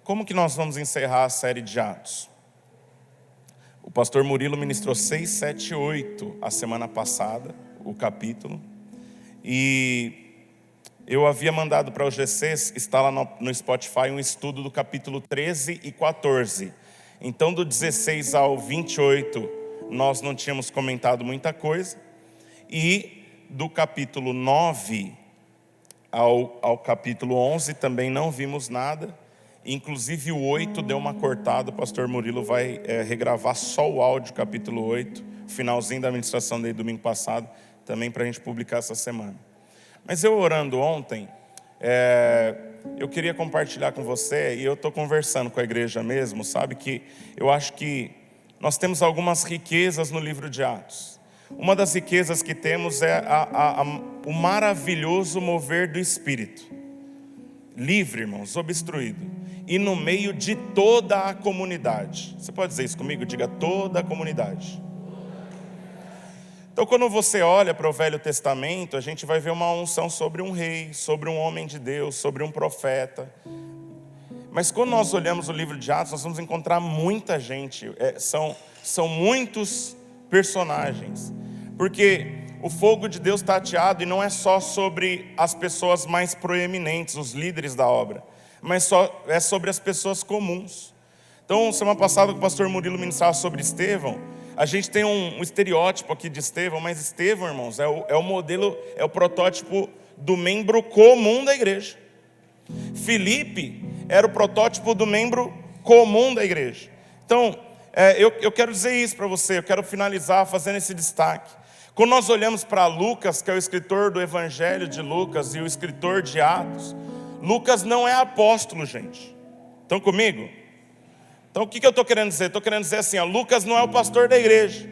Como que nós vamos encerrar a série de Atos? O pastor Murilo ministrou 6, 7, 8 a semana passada, o capítulo. E eu havia mandado para o GCs, está lá no Spotify, um estudo do capítulo 13 e 14. Então, do 16 ao 28, nós não tínhamos comentado muita coisa. E do capítulo 9 ao capítulo 11 também não vimos nada. Inclusive o 8 deu uma cortada, o pastor Murilo vai regravar só o áudio, capítulo 8, finalzinho da ministração dele domingo passado, também para a gente publicar essa semana. Mas eu orando ontem, eu queria compartilhar com você, e eu estou conversando com a igreja mesmo, sabe, que eu acho que nós temos algumas riquezas no livro de Atos. Uma das riquezas que temos é o maravilhoso mover do Espírito. Livre, irmãos, obstruído. E no meio de toda a comunidade. Você pode dizer isso comigo? Diga toda a comunidade. Então, quando você olha para o Velho Testamento, a gente vai ver uma unção sobre um rei, sobre um homem de Deus, sobre um profeta. Mas quando nós olhamos o livro de Atos, nós vamos encontrar muita gente. São muitos personagens. Porque o fogo de Deus está ateado e não é só sobre as pessoas mais proeminentes, os líderes da obra, mas é sobre as pessoas comuns. Então, semana passada que o pastor Murilo ministrava sobre Estevão, a gente tem um estereótipo aqui de Estevão, mas Estevão, irmãos, é o modelo, é o protótipo do membro comum da igreja. Filipe era o protótipo do membro comum da igreja. Então, eu quero dizer isso para você, eu quero finalizar fazendo esse destaque. Quando nós olhamos para Lucas, que é o escritor do Evangelho de Lucas e o escritor de Atos, Lucas não é apóstolo, gente. Estão comigo? Então o que eu estou querendo dizer? Estou querendo dizer assim, Lucas não é o pastor da igreja.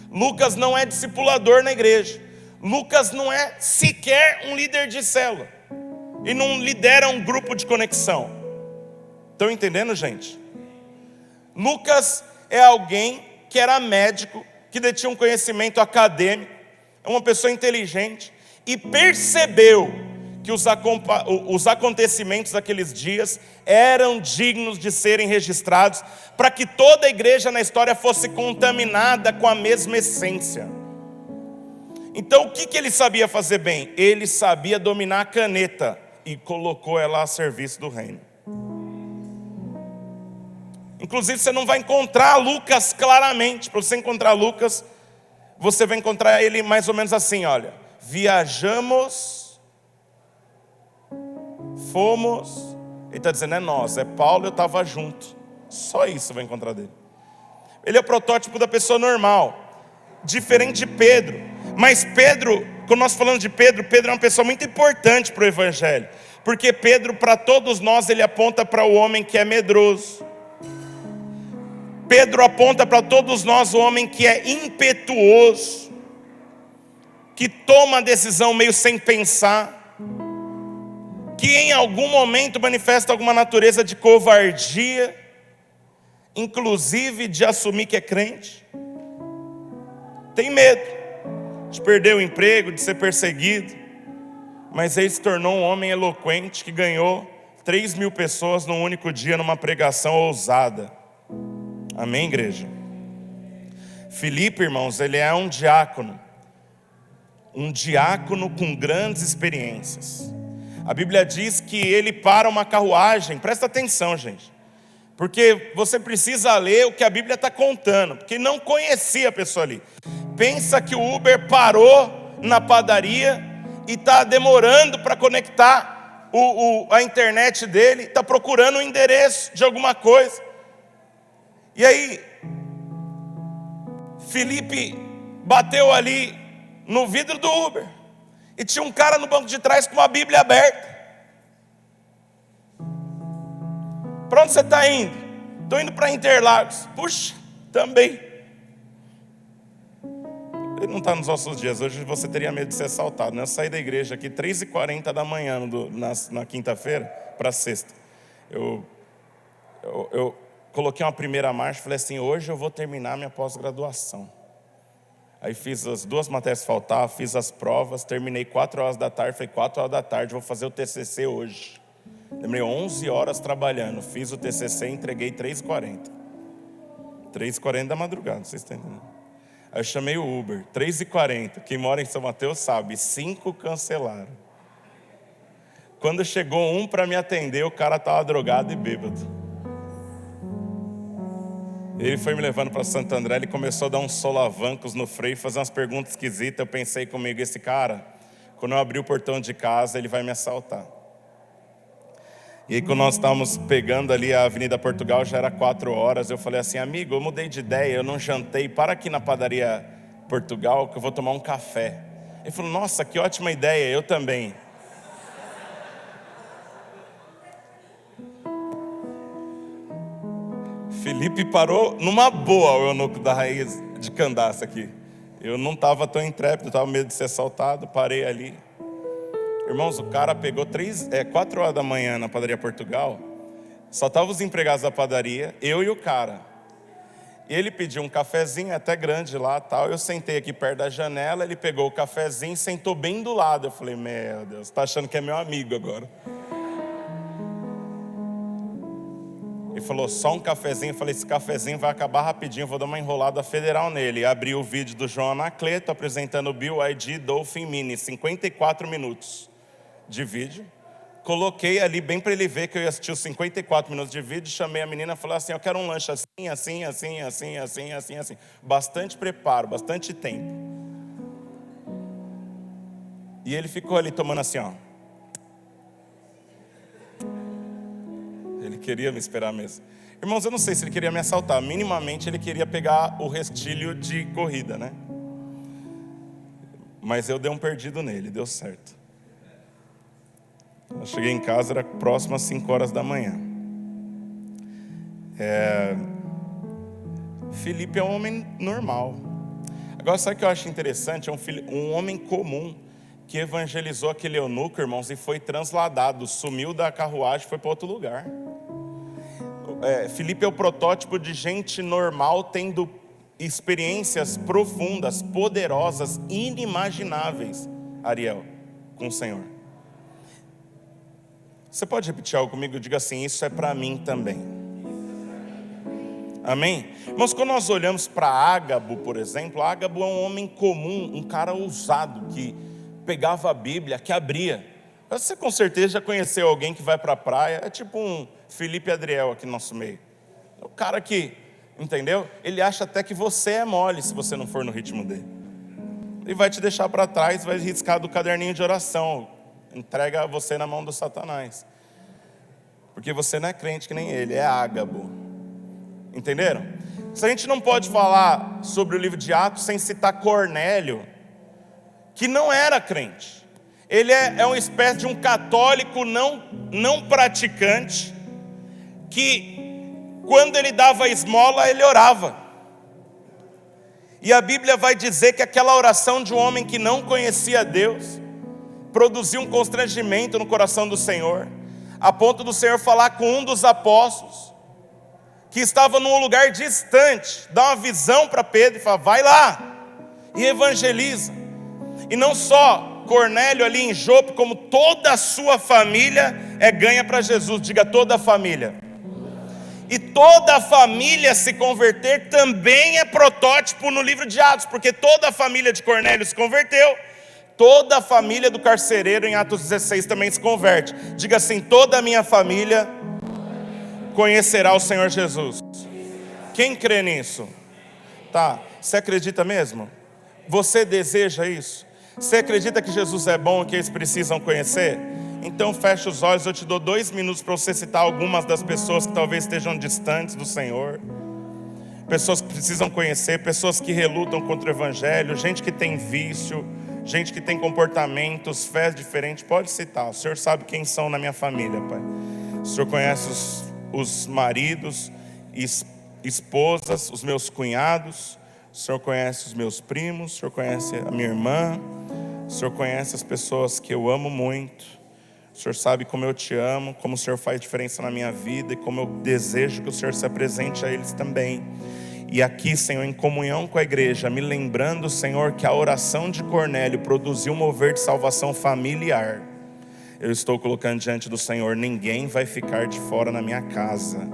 Lucas não é discipulador na igreja. Lucas não é sequer um líder de célula. E não lidera um grupo de conexão. Estão entendendo, gente? Lucas é alguém que era médico, que detinha um conhecimento acadêmico, é uma pessoa inteligente, e percebeu que os acontecimentos daqueles dias eram dignos de serem registrados, para que toda a igreja na história fosse contaminada com a mesma essência. Então o que ele sabia fazer bem? Ele sabia dominar a caneta, e colocou ela a serviço do reino. Inclusive você não vai encontrar Lucas claramente. Para você encontrar Lucas, você vai encontrar ele mais ou menos assim, olha: viajamos, fomos. Ele está dizendo, é nós, é Paulo, eu estava junto. Só isso você vai encontrar dele. Ele é o protótipo da pessoa normal, diferente de Pedro. Mas Pedro, quando nós falamos de Pedro, Pedro é uma pessoa muito importante para o Evangelho. Porque Pedro, para todos nós, ele aponta para o homem que é medroso. Pedro aponta para todos nós o homem que é impetuoso, que toma a decisão meio sem pensar, que em algum momento manifesta alguma natureza de covardia, inclusive de assumir que é crente. Tem medo de perder o emprego, de ser perseguido, mas ele se tornou um homem eloquente que ganhou 3.000 pessoas num único dia numa pregação ousada. Amém, igreja? Filipe, irmãos, ele é um diácono com grandes experiências. A Bíblia diz que ele para uma carruagem. Presta atenção, gente, porque você precisa ler o que a Bíblia está contando, porque não conhecia a pessoa ali. Pensa que o Uber parou na padaria e está demorando para conectar a internet dele, está procurando o endereço de alguma coisa. E aí, Filipe bateu ali no vidro do Uber, e tinha um cara no banco de trás com uma Bíblia aberta. Para onde você está indo? Estou indo para Interlagos. Puxa, também. Ele não está nos nossos dias. Hoje você teria medo de ser assaltado, né? Eu saí da igreja aqui 3h40 da manhã na quinta-feira para sexta. Eu coloquei uma primeira marcha, falei assim, hoje eu vou terminar minha pós-graduação. Aí fiz as 2 matérias que faltavam, fiz as provas, terminei 4 horas da tarde, falei 4 horas da tarde, vou fazer o TCC hoje. Demorei 11 horas trabalhando. Fiz o TCC, entreguei 3h40. 3h40 da madrugada, vocês estão entendendo? Aí eu chamei o Uber, 3h40. Quem mora em São Mateus sabe, 5 cancelaram. Quando chegou um para me atender, o cara estava drogado e bêbado. Ele foi me levando para Santo André, ele começou a dar uns solavancos no freio, fazer umas perguntas esquisitas. Eu pensei comigo, esse cara, quando eu abrir o portão de casa, ele vai me assaltar. E aí quando nós estávamos pegando ali a Avenida Portugal, já era 4 horas, eu falei assim, amigo, eu mudei de ideia, eu não jantei, para aqui na padaria Portugal que eu vou tomar um café. Ele falou, nossa, que ótima ideia, eu também. Felipe parou numa boa, o eunuco da raiz de Candaça aqui. Eu não estava tão intrépido, estava com medo de ser assaltado, parei ali. Irmãos, o cara pegou 4 horas da manhã na padaria Portugal, só estavam os empregados da padaria, eu e o cara. E ele pediu um cafezinho, até grande lá, tal. Eu sentei aqui perto da janela, ele pegou o cafezinho e sentou bem do lado. Eu falei, meu Deus, tá achando que é meu amigo agora. Ele falou, só um cafezinho. Eu falei, esse cafezinho vai acabar rapidinho, vou dar uma enrolada federal nele. E abri o vídeo do João Anacleto apresentando o BYD Dolphin Mini, 54 minutos de vídeo. Coloquei ali bem para ele ver que eu ia assistir os 54 minutos de vídeo. Chamei a menina e falei assim, eu quero um lanche assim, assim, assim, assim, assim, assim, assim. Bastante preparo, bastante tempo. E ele ficou ali tomando assim, ó. Ele queria me esperar mesmo. Irmãos, eu não sei se ele queria me assaltar. Minimamente ele queria pegar o restilho de corrida, né? Mas eu dei um perdido nele, deu certo. Eu cheguei em casa, era próximo às 5 horas da manhã. Felipe é um homem normal. Agora, sabe o que eu acho interessante? É um homem comum que evangelizou aquele eunuco, irmãos, e foi transladado, sumiu da carruagem e foi para outro lugar. Felipe é o protótipo de gente normal tendo experiências profundas, poderosas, inimagináveis, Ariel, com o Senhor. Você pode repetir algo comigo? Diga assim, isso é para mim também. Amém? Mas quando nós olhamos para Ágabo, por exemplo, Ágabo é um homem comum, um cara ousado, que pegava a Bíblia, que abria. Você com certeza já conheceu alguém que vai para a praia, é tipo um Felipe Adriel aqui no nosso meio. É o cara que, entendeu? Ele acha até que você é mole se você não for no ritmo dele. Ele vai te deixar para trás, vai riscar do caderninho de oração, entrega você na mão do Satanás. Porque você não é crente que nem ele, é Ágabo. Entenderam? Se a gente não pode falar sobre o livro de Atos sem citar Cornélio, que não era crente. Ele é uma espécie de um católico não praticante, que quando ele dava esmola, ele orava. E a Bíblia vai dizer que aquela oração de um homem que não conhecia Deus produziu um constrangimento no coração do Senhor, a ponto do Senhor falar com um dos apóstolos, que estava num lugar distante, dá uma visão para Pedro e fala, vai lá e evangeliza. E não só Cornélio ali em Jope, como toda a sua família ganha para Jesus. Diga, toda a família. E toda a família se converter também é protótipo no livro de Atos, porque toda a família de Cornélio se converteu, toda a família do carcereiro em Atos 16 também se converte. Diga assim, toda a minha família conhecerá o Senhor Jesus. Quem crê nisso? Tá, você acredita mesmo? Você deseja isso? Você acredita que Jesus é bom e que eles precisam conhecer? Então fecha os olhos, eu te dou 2 minutos para você citar algumas das pessoas que talvez estejam distantes do Senhor. Pessoas que precisam conhecer, pessoas que relutam contra o Evangelho, gente que tem vício, gente que tem comportamentos, fés diferentes. Pode citar, o Senhor sabe quem são na minha família, Pai. O Senhor conhece os maridos, esposas, os meus cunhados. O Senhor conhece os meus primos, o Senhor conhece a minha irmã, o Senhor conhece as pessoas que eu amo muito, o Senhor sabe como eu te amo, como o Senhor faz diferença na minha vida e como eu desejo que o Senhor se apresente a eles também. E aqui, Senhor, em comunhão com a igreja, me lembrando, Senhor, que a oração de Cornélio produziu um mover de salvação familiar. eu estou colocando diante do Senhor. Ninguém vai ficar de fora na minha casa.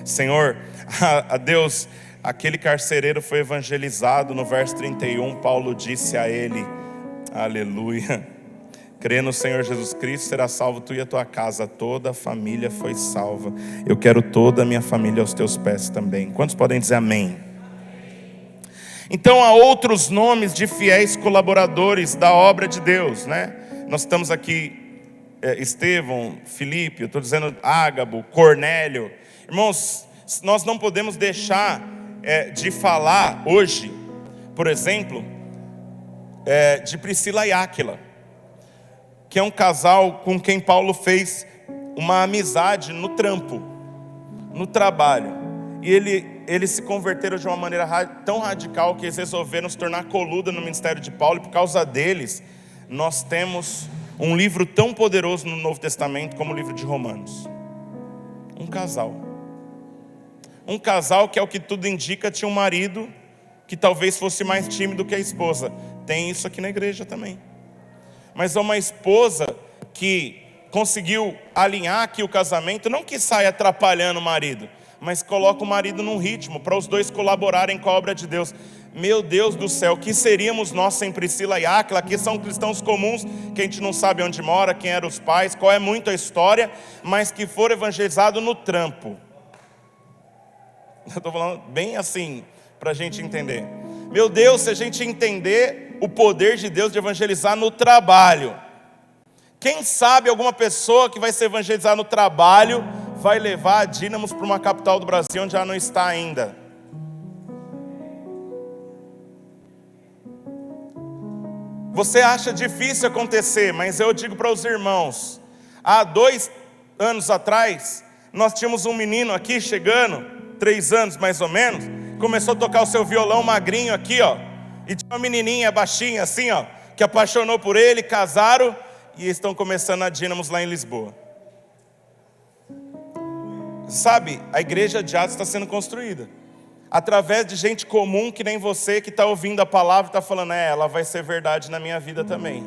Senhor, a Deus, aquele carcereiro foi evangelizado. No verso 31, Paulo disse a ele, aleluia, crê no Senhor Jesus Cristo, será salvo tu e a tua casa. Toda a família foi salva. Eu quero toda a minha família aos teus pés também. Quantos podem dizer amém? Então há outros nomes de fiéis colaboradores da obra de Deus, né? Nós estamos aqui, Estevão, Filipe, eu estou dizendo Ágabo, Cornélio. Irmãos, nós não podemos deixar de falar hoje, por exemplo, de Priscila e Áquila, que é um casal com quem Paulo fez uma amizade no trampo, no trabalho. E eles se converteram de uma maneira tão radical que eles resolveram se tornar coluna no ministério de Paulo. E por causa deles, nós temos um livro tão poderoso no Novo Testamento como o livro de Romanos. Um casal que, ao que tudo indica, tinha um marido que talvez fosse mais tímido que a esposa. Tem isso aqui na igreja também. Mas é uma esposa que conseguiu alinhar aqui o casamento, não que saia atrapalhando o marido, mas coloca o marido num ritmo para os dois colaborarem com a obra de Deus. Meu Deus do céu, que seríamos nós sem Priscila e Áquila? Aqui são cristãos comuns, que a gente não sabe onde mora, quem eram os pais, qual é muito a história, mas que foram evangelizados no trampo. Eu estou falando bem assim, para a gente entender. Meu Deus, se a gente entender o poder de Deus de evangelizar no trabalho, quem sabe alguma pessoa que vai ser evangelizar no trabalho vai levar a Dínamos para uma capital do Brasil onde já não está ainda. Você acha difícil acontecer, mas eu digo para os irmãos, há 2 anos atrás, nós tínhamos um menino aqui chegando, 3 anos mais ou menos, começou a tocar o seu violão magrinho aqui, ó, e tinha uma menininha baixinha assim, ó, que apaixonou por ele, casaram, e estão começando a Dínamos lá em Lisboa. Sabe, a igreja de Atos está sendo construída através de gente comum que nem você, que está ouvindo a palavra e está falando, ela vai ser verdade na minha vida também.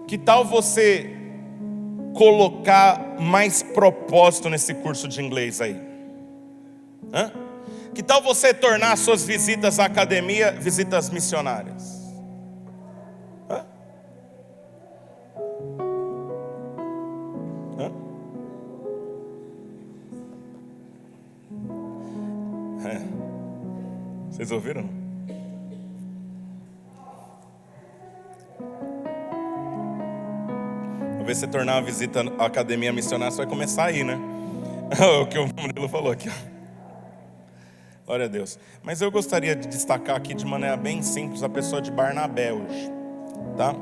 Que tal você colocar mais propósito nesse curso de inglês aí? Que tal você tornar suas visitas à academia visitas missionárias? Vocês ouviram? Talvez você tornar uma visita à academia missionária, você vai começar aí, né? O que o Murilo falou aqui, ó. Glória a Deus. Mas eu gostaria de destacar aqui de maneira bem simples a pessoa de Barnabé hoje, tá?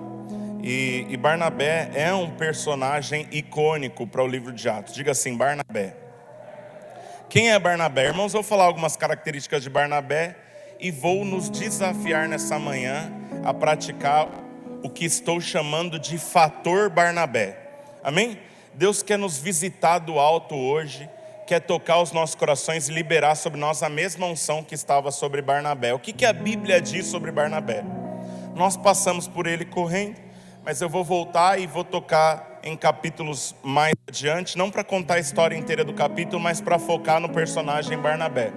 E Barnabé é um personagem icônico para o livro de Atos. Diga assim, Barnabé. Quem é Barnabé? Irmãos, eu vou falar algumas características de Barnabé e vou nos desafiar nessa manhã a praticar o que estou chamando de fator Barnabé. Amém? Deus quer nos visitar do alto hoje, quer tocar os nossos corações e liberar sobre nós a mesma unção que estava sobre Barnabé. O que a Bíblia diz sobre Barnabé? Nós passamos por ele correndo, mas eu vou voltar e vou tocar em capítulos mais adiante, não para contar a história inteira do capítulo, mas para focar no personagem Barnabé.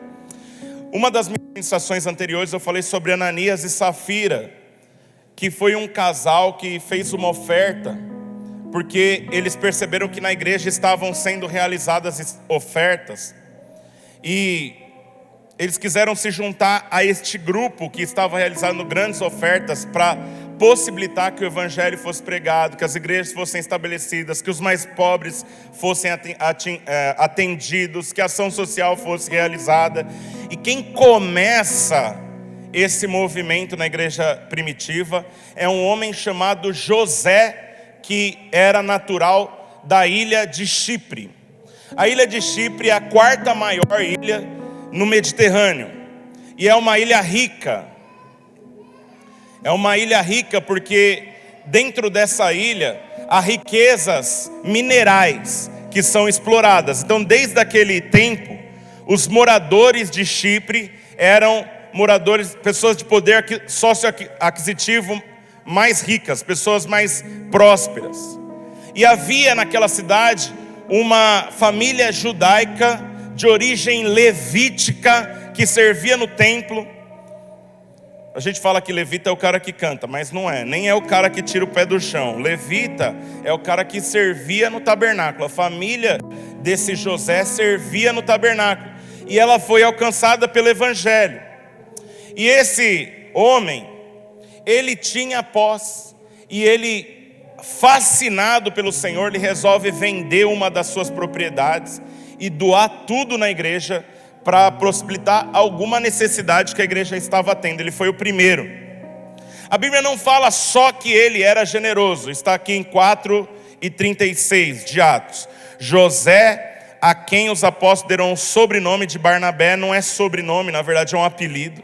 Uma das minhas ministrações anteriores eu falei sobre Ananias e Safira, que foi um casal que fez uma oferta, porque eles perceberam que na igreja estavam sendo realizadas ofertas, e eles quiseram se juntar a este grupo que estava realizando grandes ofertas para possibilitar que o evangelho fosse pregado, que as igrejas fossem estabelecidas, que os mais pobres fossem atendidos, que a ação social fosse realizada. E quem começa esse movimento na igreja primitiva é um homem chamado José, que era natural da ilha de Chipre. A ilha de Chipre é a 4ª maior ilha no Mediterrâneo, e é uma ilha rica. É uma ilha rica porque dentro dessa ilha há riquezas minerais que são exploradas. Então, desde aquele tempo, os moradores de Chipre eram moradores, pessoas de poder socioaquisitivo mais ricas, pessoas mais prósperas. E havia naquela cidade uma família judaica de origem levítica que servia no templo. A gente fala que levita é o cara que canta, mas não é, nem é o cara que tira o pé do chão. Levita é o cara que servia no tabernáculo. A família desse José servia no tabernáculo, e ela foi alcançada pelo evangelho. E esse homem, ele tinha posse, e ele, fascinado pelo Senhor, ele resolve vender uma das suas propriedades e doar tudo na igreja para possibilitar alguma necessidade que a igreja estava tendo. Ele foi o primeiro. A Bíblia não fala só que ele era generoso, está aqui em 4:36 de Atos. José, a quem os apóstolos deram o sobrenome de Barnabé, não é sobrenome, na verdade é um apelido.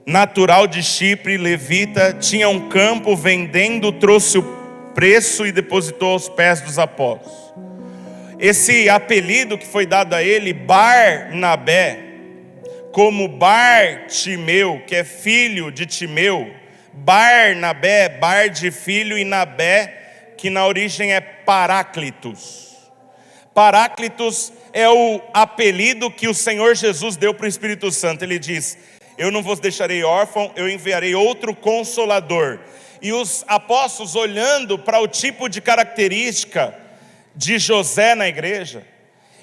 Natural de Chipre, levita, tinha um campo, vendendo, trouxe o preço e depositou aos pés dos apóstolos. Esse apelido que foi dado a ele, Barnabé, como Bartimeu, que é filho de Timeu. Barnabé, Bar de filho, e Nabé, que na origem é Paráclitos. Paráclitos é o apelido que o Senhor Jesus deu para o Espírito Santo. Ele diz: eu não vos deixarei órfão, eu enviarei outro Consolador. E os apóstolos, olhando para o tipo de característica de José na igreja,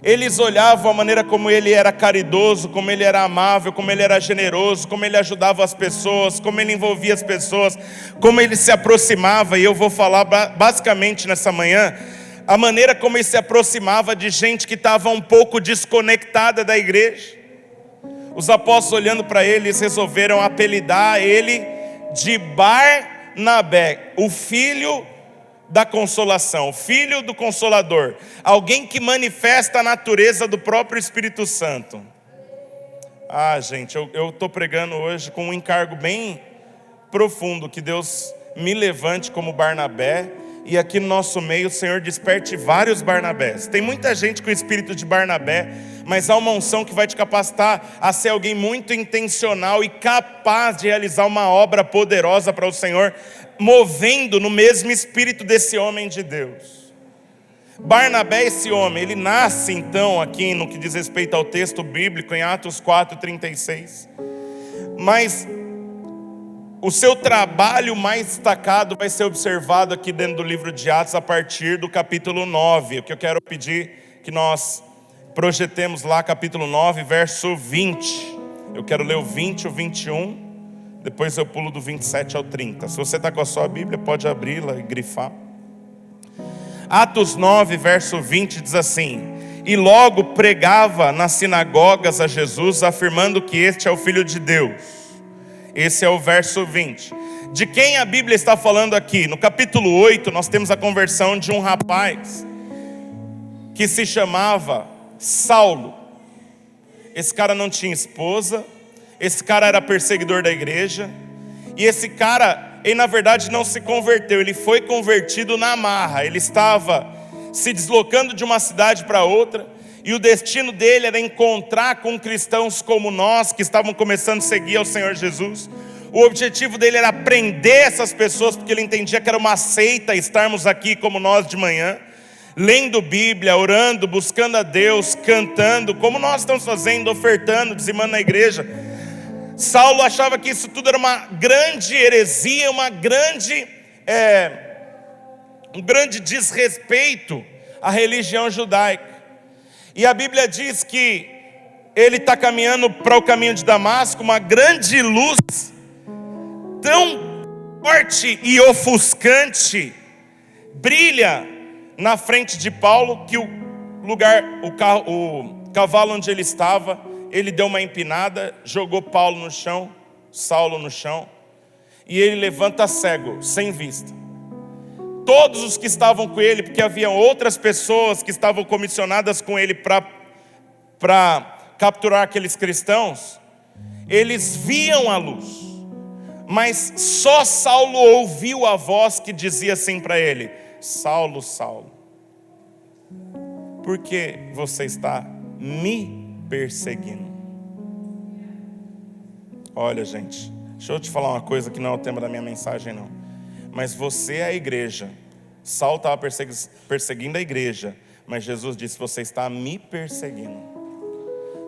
eles olhavam a maneira como ele era caridoso, como ele era amável, como ele era generoso, como ele ajudava as pessoas, como ele envolvia as pessoas, como ele se aproximava. E eu vou falar basicamente nessa manhã a maneira como ele se aproximava de gente que estava um pouco desconectada da igreja. Os apóstolos, olhando para eles, resolveram apelidar ele de Barnabé, o filho da consolação, filho do Consolador, alguém que manifesta a natureza do próprio Espírito Santo. Gente, eu estou pregando hoje com um encargo bem profundo, que Deus me levante como Barnabé, e aqui no nosso meio o Senhor desperte vários Barnabés. Tem muita gente com o espírito de Barnabé, mas há uma unção que vai te capacitar a ser alguém muito intencional e capaz de realizar uma obra poderosa para o Senhor, movendo no mesmo espírito desse homem de Deus. Barnabé, esse homem, ele nasce então aqui no que diz respeito ao texto bíblico, em Atos 4:36. Mas o seu trabalho mais destacado vai ser observado aqui dentro do livro de Atos, a partir do capítulo 9. O que eu quero pedir que nós projetemos lá, capítulo 9, verso 20. Eu quero ler o 20 e o 21. Depois eu pulo do 27 ao 30. Se você está com a sua Bíblia, pode abri-la e grifar. Atos 9, verso 20 diz assim: e logo pregava nas sinagogas a Jesus, afirmando que este é o Filho de Deus. Esse é o verso 20. De quem a Bíblia está falando aqui? No capítulo 8 nós temos a conversão de um rapaz que se chamava Saulo. Esse cara não tinha esposa, esse cara era perseguidor da igreja, e esse cara, ele na verdade não se converteu, ele foi convertido na marra. Ele estava se deslocando de uma cidade para outra, e o destino dele era encontrar com cristãos como nós, que estavam começando a seguir ao Senhor Jesus. O objetivo dele era prender essas pessoas, porque ele entendia que era uma seita estarmos aqui como nós de manhã, lendo Bíblia, orando, buscando a Deus, cantando, como nós estamos fazendo, ofertando, dizimando na igreja. Saulo achava que isso tudo era uma grande heresia, um grande desrespeito à religião judaica. E a Bíblia diz que ele está caminhando para o caminho de Damasco, uma grande luz, tão forte e ofuscante, brilha na frente de Paulo, que o cavalo onde ele estava, ele deu uma empinada, jogou Saulo no chão, e ele levanta cego, sem vista. Todos os que estavam com ele, porque havia outras pessoas que estavam comissionadas com ele para capturar aqueles cristãos, eles viam a luz, mas só Saulo ouviu a voz que dizia assim para ele: Saulo, Saulo, por que você está me perseguindo? Olha, gente, deixa eu te falar uma coisa que não é o tema da minha mensagem, não. Mas você é a igreja. Saulo estava perseguindo a igreja, mas Jesus disse: você está me perseguindo.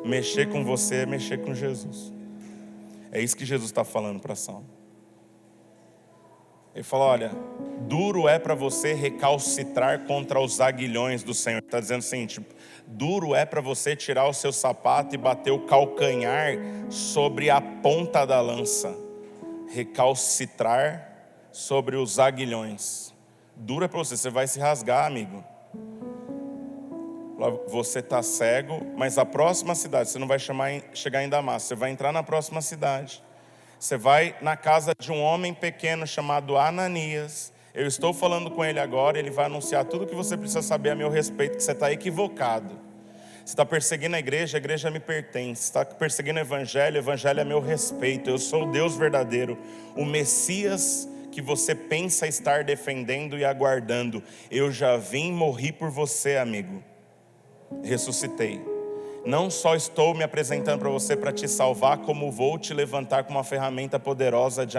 Mexer com você é mexer com Jesus. É isso que Jesus está falando para Saulo. Ele falou: olha, duro é para você recalcitrar contra os aguilhões do Senhor. Está dizendo o seguinte: duro é para você tirar o seu sapato e bater o calcanhar sobre a ponta da lança. Recalcitrar sobre os aguilhões. Duro é para você, você vai se rasgar, amigo. Você está cego, mas a próxima cidade, você não vai chegar em Damasco, você vai entrar na próxima cidade. Você vai na casa de um homem pequeno chamado Ananias. Eu estou falando com ele agora, ele vai anunciar tudo o que você precisa saber a meu respeito, que você está equivocado. Você está perseguindo a igreja me pertence. Você está perseguindo o evangelho é meu respeito. Eu sou o Deus verdadeiro, o Messias que você pensa estar defendendo e aguardando. Eu já vim, morri por você, amigo. Ressuscitei. Não só estou me apresentando para você para te salvar, como vou te levantar com uma ferramenta poderosa de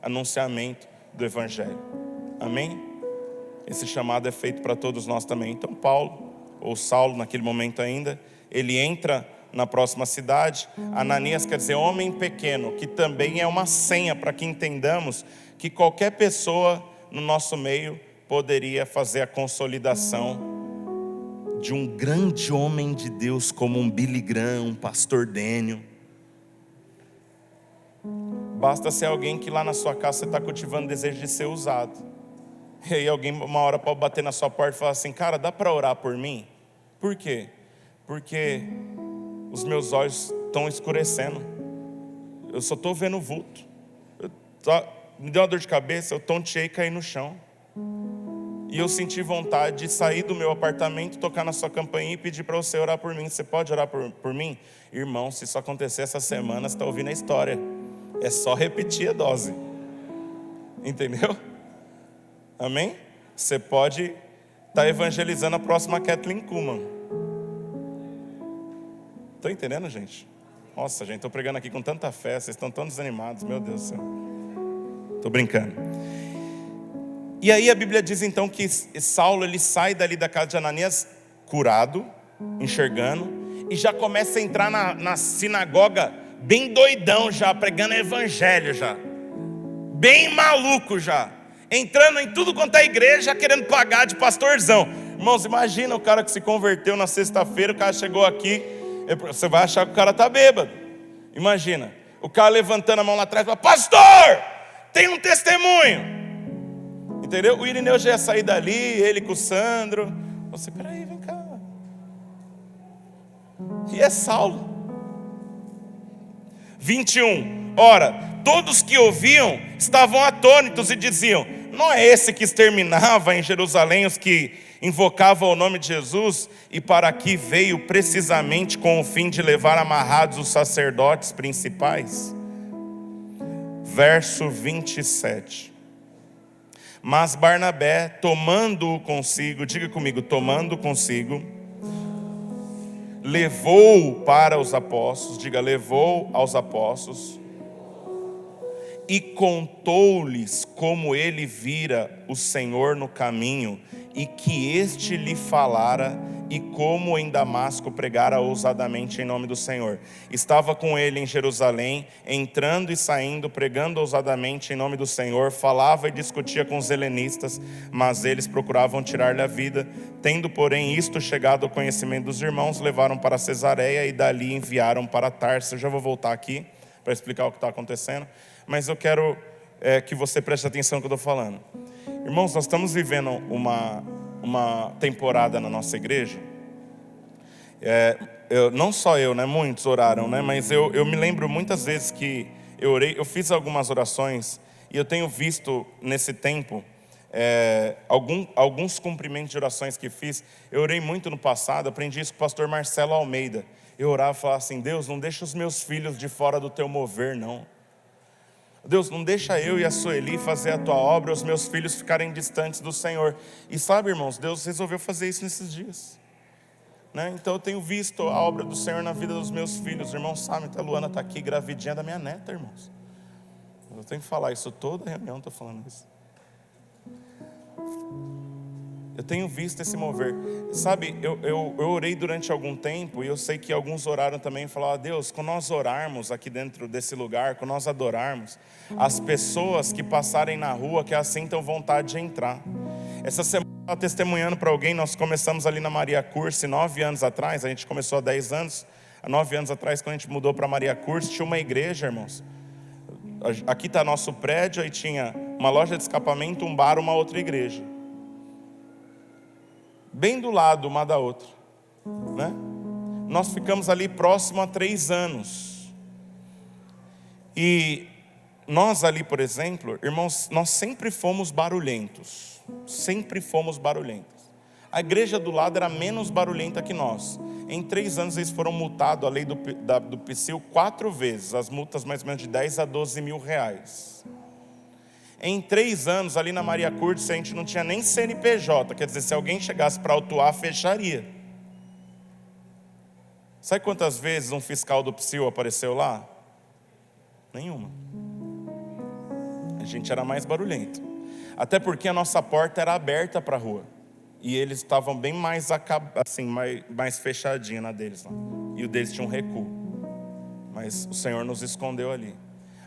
anunciamento do evangelho. Amém? Esse chamado é feito para todos nós também. Então Paulo, ou Saulo naquele momento ainda, ele entra na próxima cidade. Ananias quer dizer homem pequeno, que também é uma senha para que entendamos que qualquer pessoa no nosso meio poderia fazer a consolidação de um grande homem de Deus como um Billy Graham, um pastor Daniel. Basta ser alguém que lá na sua casa você está cultivando desejo de ser usado. E aí alguém uma hora pode bater na sua porta e falar assim: cara, dá para orar por mim? Por quê? Porque os meus olhos estão escurecendo. Eu só estou vendo vulto. Me deu uma dor de cabeça, eu tonteei e caí no chão. E eu senti vontade de sair do meu apartamento, tocar na sua campainha e pedir para você orar por mim. Você pode orar por mim? Irmão, se isso acontecer essa semana, você está ouvindo a história. É só repetir a dose. Entendeu? Amém? Você pode estar evangelizando a próxima Kathleen Kuhlman. Estão entendendo, gente? Nossa, gente, estou pregando aqui com tanta fé. Vocês estão tão desanimados, meu Deus do céu. Estou brincando. E aí a Bíblia diz então que Saulo, ele sai dali da casa de Ananias curado, enxergando, e já começa a entrar na sinagoga bem doidão já, pregando evangelho já, bem maluco já, entrando em tudo quanto é igreja, querendo pagar de pastorzão. Irmãos, imagina o cara que se converteu na sexta-feira, o cara chegou aqui, você vai achar que o cara está bêbado. Imagina, o cara levantando a mão lá atrás e fala: pastor, tem um testemunho. Entendeu? O Irineu já ia sair dali, ele com o Sandro. Você, peraí, vem cá. E é Saulo. 21. Ora, todos que ouviam estavam atônitos e diziam: não é esse que exterminava em Jerusalém os que invocavam o nome de Jesus, e para aqui veio precisamente com o fim de levar amarrados os sacerdotes principais? Verso 27. Mas Barnabé, tomando-o consigo, diga comigo, tomando consigo, levou-o para os apóstolos, diga, levou aos apóstolos, e contou-lhes como ele vira o Senhor no caminho, e que este lhe falara, e como em Damasco pregara ousadamente em nome do Senhor. Estava com ele em Jerusalém, entrando e saindo, pregando ousadamente em nome do Senhor, falava e discutia com os helenistas, mas eles procuravam tirar-lhe a vida. Tendo, porém, isto chegado ao conhecimento dos irmãos, levaram para Cesareia e dali enviaram para Tarso. Eu já vou voltar aqui para explicar o que está acontecendo, mas eu quero que você preste atenção no que eu estou falando. Irmãos, nós estamos vivendo uma temporada na nossa igreja. Não só eu, né? Muitos oraram, né? Mas eu me lembro muitas vezes que eu orei, eu fiz algumas orações, e eu tenho visto nesse tempo alguns cumprimentos de orações que fiz. Eu orei muito no passado, aprendi isso com o pastor Marcelo Almeida. Eu orava e falava assim: Deus, não deixa os meus filhos de fora do teu mover, não. Deus, não deixa eu e a Sueli fazer a tua obra, os meus filhos ficarem distantes do Senhor. E sabe, irmãos, Deus resolveu fazer isso nesses dias. né? Então eu tenho visto a obra do Senhor na vida dos meus filhos. Os irmãos sabem que a Luana está aqui, gravidinha da minha neta, irmãos. Eu tenho que falar isso toda reunião, estou falando isso. Eu tenho visto esse mover. Sabe, eu orei durante algum tempo, e eu sei que alguns oraram também e falaram: Deus, quando nós orarmos aqui dentro desse lugar, quando nós adorarmos, as pessoas que passarem na rua, que assim tenham vontade de entrar. Essa semana eu estava testemunhando para alguém, nós começamos ali na Maria Curse 9 anos atrás, a gente começou há 10 anos, há 9 anos atrás, quando a gente mudou para Maria Curse, tinha uma igreja, irmãos. Aqui está nosso prédio, aí tinha uma loja de escapamento, um bar, uma outra igreja. Bem do lado uma da outra, né? Nós ficamos ali próximo há 3 anos. E nós ali, por exemplo, irmãos, nós sempre fomos barulhentos. Sempre fomos barulhentos. A igreja do lado era menos barulhenta que nós. Em 3 anos eles foram multados, a lei do PSIL, 4 vezes. As multas mais ou menos de 10 a 12 mil reais. Em 3 anos, ali na Maria Curtis, a gente não tinha nem CNPJ. Quer dizer, se alguém chegasse para autuar, fecharia. Sabe quantas vezes um fiscal do PSIL apareceu lá? Nenhuma. A gente era mais barulhento. Até porque a nossa porta era aberta para a rua. E eles estavam bem mais, assim, mais fechadinha na deles lá. E o deles tinha um recuo. Mas o Senhor nos escondeu ali.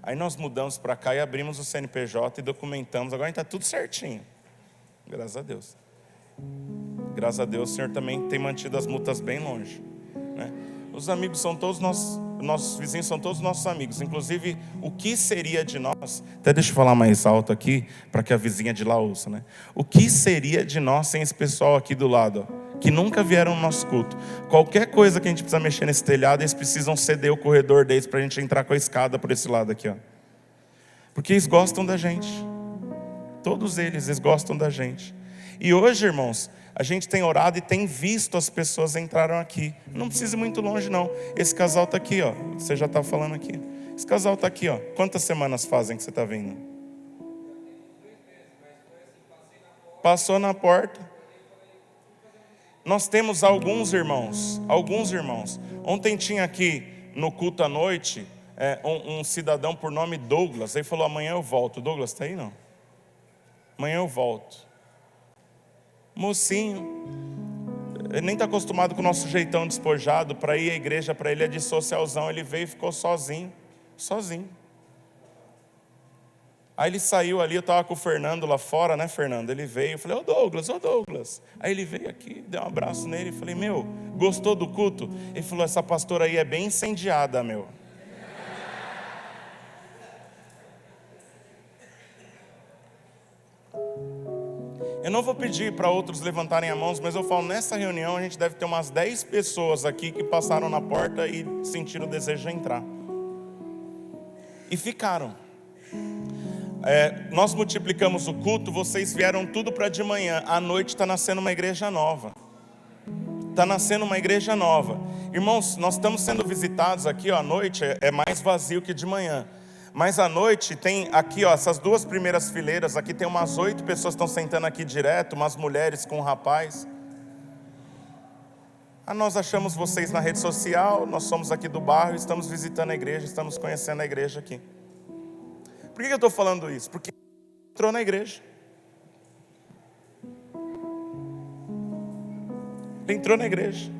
Aí nós mudamos para cá e abrimos o CNPJ e documentamos. Agora está tudo certinho. Graças a Deus. Graças a Deus o Senhor também tem mantido as multas bem longe, né? Os amigos são todos nossos vizinhos são todos nossos amigos. Inclusive, o que seria de nós... Até deixa eu falar mais alto aqui, para que a vizinha de lá ouça, né? O que seria de nós sem esse pessoal aqui do lado, ó, que nunca vieram no nosso culto? Qualquer coisa que a gente precisa mexer nesse telhado, eles precisam ceder o corredor deles para a gente entrar com a escada por esse lado aqui, ó. Porque eles gostam da gente. Todos eles gostam da gente. E hoje, irmãos, a gente tem orado e tem visto as pessoas entraram aqui. Não precisa ir muito longe, não. Esse casal está aqui, ó. Você já está falando aqui. Esse casal está aqui, ó. Quantas semanas fazem que você está vindo? Passou na porta. Nós temos alguns irmãos. Ontem tinha aqui no culto à noite um cidadão por nome Douglas. Ele falou: amanhã eu volto. Douglas está aí, não? Amanhã eu volto. Mocinho, ele nem está acostumado com o nosso jeitão despojado. Para ir à igreja, para ele é de socialzão. Ele veio e ficou sozinho. Aí ele saiu ali, eu estava com o Fernando lá fora, né, Fernando? Ele veio, eu falei: ô Douglas. Aí ele veio aqui, dei um abraço nele, falei: meu, gostou do culto? Ele falou: essa pastora aí é bem incendiada, meu. Eu não vou pedir para outros levantarem as mãos, mas eu falo, nessa reunião a gente deve ter umas 10 pessoas aqui que passaram na porta e sentiram o desejo de entrar. E ficaram. Nós multiplicamos o culto, vocês vieram tudo para de manhã. À noite está nascendo uma igreja nova. Irmãos, nós estamos sendo visitados aqui, ó, à noite é mais vazio que de manhã. Mas à noite tem aqui, ó, essas 2 primeiras fileiras aqui, tem umas 8 pessoas que estão sentando aqui direto, umas mulheres com um rapaz. Nós achamos vocês na rede social, nós somos aqui do bairro, estamos visitando a igreja, estamos conhecendo a igreja aqui. Por que eu estou falando isso? Porque entrou na igreja. Ele entrou na igreja.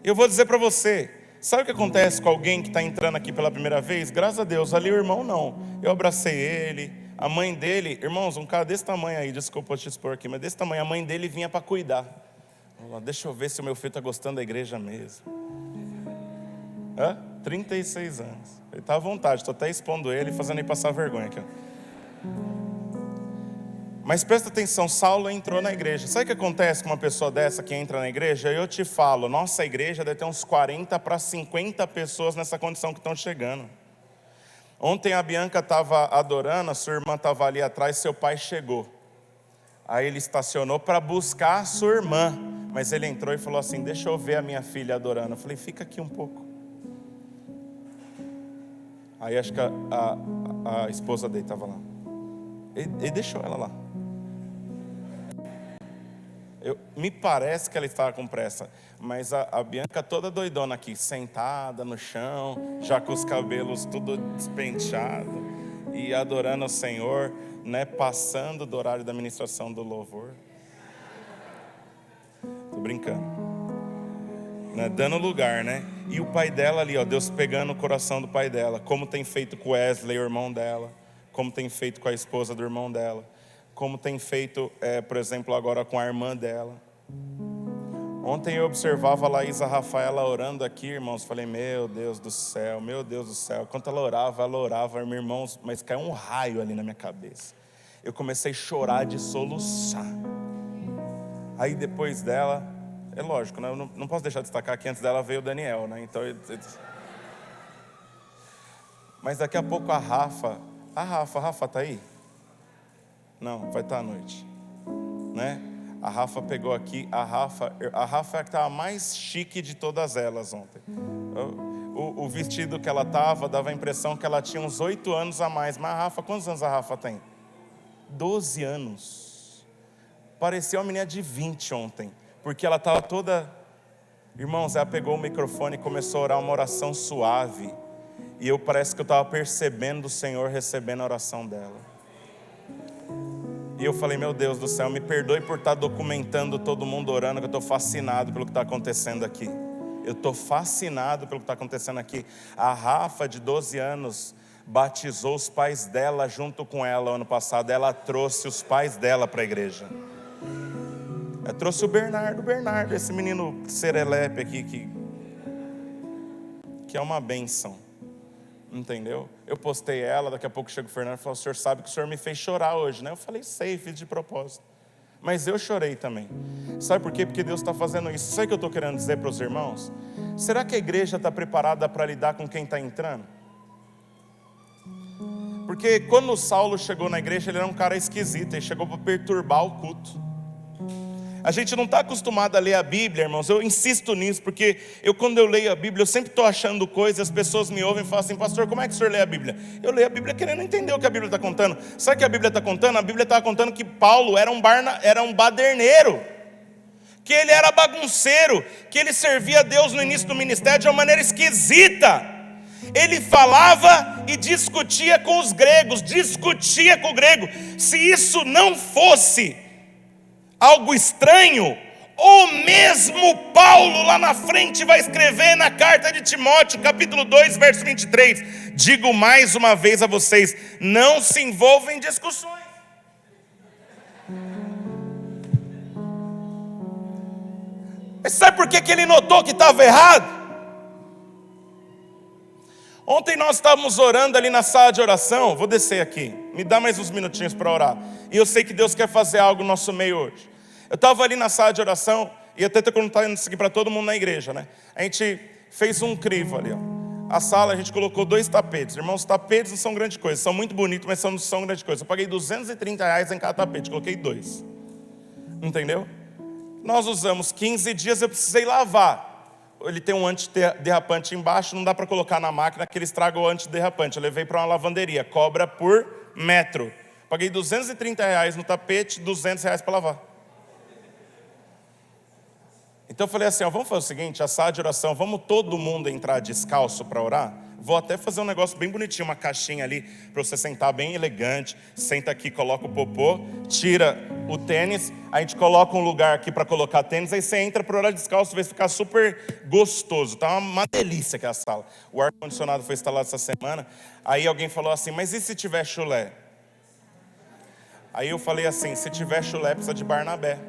Eu vou dizer para você, sabe o que acontece com alguém que está entrando aqui pela primeira vez? Graças a Deus, ali o irmão não. Eu abracei ele, a mãe dele, irmãos, um cara desse tamanho aí, desculpa te expor aqui, mas desse tamanho, a mãe dele vinha para cuidar. Deixa eu ver se o meu filho está gostando da igreja mesmo. 36 anos. Ele está à vontade, estou até expondo ele e fazendo ele passar vergonha aqui. Mas presta atenção, Saulo entrou na igreja. Sabe o que acontece com uma pessoa dessa que entra na igreja? Eu te falo, nossa igreja deve ter uns 40 para 50 pessoas nessa condição que estão chegando. Ontem a Bianca estava adorando, a sua irmã estava ali atrás, seu pai chegou. Aí ele estacionou para buscar a sua irmã. Mas ele entrou e falou assim: deixa eu ver a minha filha adorando. Eu falei: fica aqui um pouco. Aí acho que a esposa dele estava lá. Ele deixou ela lá. Me parece que ela estava com pressa, mas a Bianca toda doidona aqui, sentada no chão, já com os cabelos tudo despenteado e adorando o Senhor, né, passando do horário da ministração do louvor. Tô brincando, né, dando lugar, né? E o pai dela ali, ó, Deus pegando o coração do pai dela, como tem feito com Wesley, o irmão dela, como tem feito com a esposa do irmão dela, como tem feito, por exemplo, agora com a irmã dela. Ontem eu observava a Laísa Rafaela orando aqui, irmãos, falei, meu Deus do céu, enquanto ela orava, meus irmãos, mas caiu um raio ali na minha cabeça. Eu comecei a chorar de soluçar. Aí depois dela, é lógico, né? Eu não posso deixar de destacar que antes dela veio o Daniel, né? Então, mas daqui a pouco a Rafa tá aí? Não, vai estar à noite, né? A Rafa pegou aqui, a Rafa é a que estava mais chique de todas elas ontem. O vestido que ela estava dava a impressão que ela tinha uns 8 anos a mais. Mas a Rafa, quantos anos a Rafa tem? 12 anos. Parecia uma menina de 20 ontem, porque ela estava toda... Irmãos, ela pegou o microfone e começou a orar uma oração suave. E parece que eu estava percebendo o Senhor recebendo a oração dela. E eu falei, meu Deus do céu, me perdoe por estar documentando todo mundo orando, que eu estou fascinado pelo que está acontecendo aqui. Eu estou fascinado pelo que está acontecendo aqui. A Rafa, de 12 anos, batizou os pais dela junto com ela ano passado. Ela trouxe os pais dela para a igreja. Ela trouxe o Bernardo, esse menino serelepe aqui, que é uma bênção. Entendeu? Eu postei ela, daqui a pouco chega o Fernando e falou, o senhor sabe que o senhor me fez chorar hoje, né? Eu falei, sei, fiz de propósito. Mas eu chorei também. Sabe por quê? Porque Deus está fazendo isso. Sabe o que eu estou querendo dizer para os irmãos? Será que a igreja está preparada para lidar com quem está entrando? Porque quando o Saulo chegou na igreja, ele era um cara esquisito, ele chegou para perturbar o culto. A gente não está acostumado a ler a Bíblia, irmãos. Eu insisto nisso, porque quando eu leio a Bíblia, eu sempre estou achando coisas. As pessoas me ouvem e falam assim, pastor, como é que o senhor lê a Bíblia? Eu leio a Bíblia querendo entender o que a Bíblia está contando. Sabe o que a Bíblia está contando? A Bíblia está contando que Paulo era um baderneiro, que ele era bagunceiro, que ele servia a Deus no início do ministério de uma maneira esquisita. Ele falava e discutia com os gregos, discutia com o grego. Se isso não fosse algo estranho, o mesmo Paulo lá na frente vai escrever na carta de Timóteo, capítulo 2, verso 23. Digo mais uma vez a vocês, não se envolvam em discussões. Mas sabe por que ele notou que estava errado? Ontem nós estávamos orando ali na sala de oração. Vou descer aqui, me dá mais uns minutinhos para orar. E eu sei que Deus quer fazer algo no nosso meio hoje. Eu estava ali na sala de oração, e até estou contando isso aqui para todo mundo na igreja, né? A gente fez um crivo ali, ó. A sala, a gente colocou 2 tapetes. Irmãos, tapetes não são grande coisa, são muito bonitos, mas não são grande coisa. Eu paguei R$230 em cada tapete, coloquei 2. Entendeu? Nós usamos 15 dias, eu precisei lavar. Ele tem um antiderrapante embaixo, não dá para colocar na máquina, que ele estraga o antiderrapante. Eu levei para uma lavanderia, cobra por metro. Paguei R$230 no tapete, R$200 para lavar. Então eu falei assim, ó, vamos fazer o seguinte, a sala de oração, vamos todo mundo entrar descalço para orar? Vou até fazer um negócio bem bonitinho, uma caixinha ali, para você sentar bem elegante. Senta aqui, coloca o popô, tira o tênis, a gente coloca um lugar aqui para colocar tênis, aí você entra para orar descalço, vai ficar super gostoso. Tá uma delícia aquela sala. O ar-condicionado foi instalado essa semana, aí alguém falou assim, mas e se tiver chulé? Aí eu falei assim, se tiver chulé precisa de Barnabé.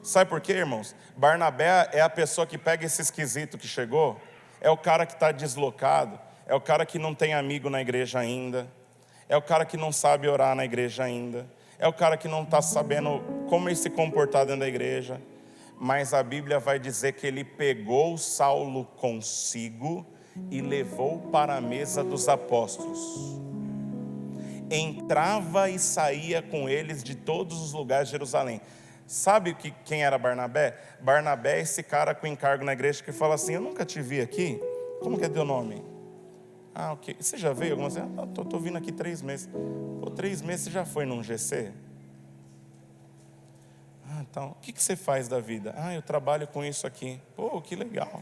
Sabe por quê, irmãos? Barnabé é a pessoa que pega esse esquisito que chegou, é o cara que está deslocado, é o cara que não tem amigo na igreja ainda, é o cara que não sabe orar na igreja ainda, é o cara que não está sabendo como ele se comportar dentro da igreja. Mas a Bíblia vai dizer que ele pegou Saulo consigo e levou para a mesa dos apóstolos. Entrava e saía com eles de todos os lugares de Jerusalém. Sabe quem era Barnabé? Barnabé é esse cara com encargo na igreja que fala assim, eu nunca te vi aqui, como que é teu nome? Ah, ok, você já veio algumas vezes? Estou vindo aqui 3 meses. Pô, 3 meses você já foi num GC? Ah, então, o que você faz da vida? Ah, eu trabalho com isso aqui. Pô, que legal.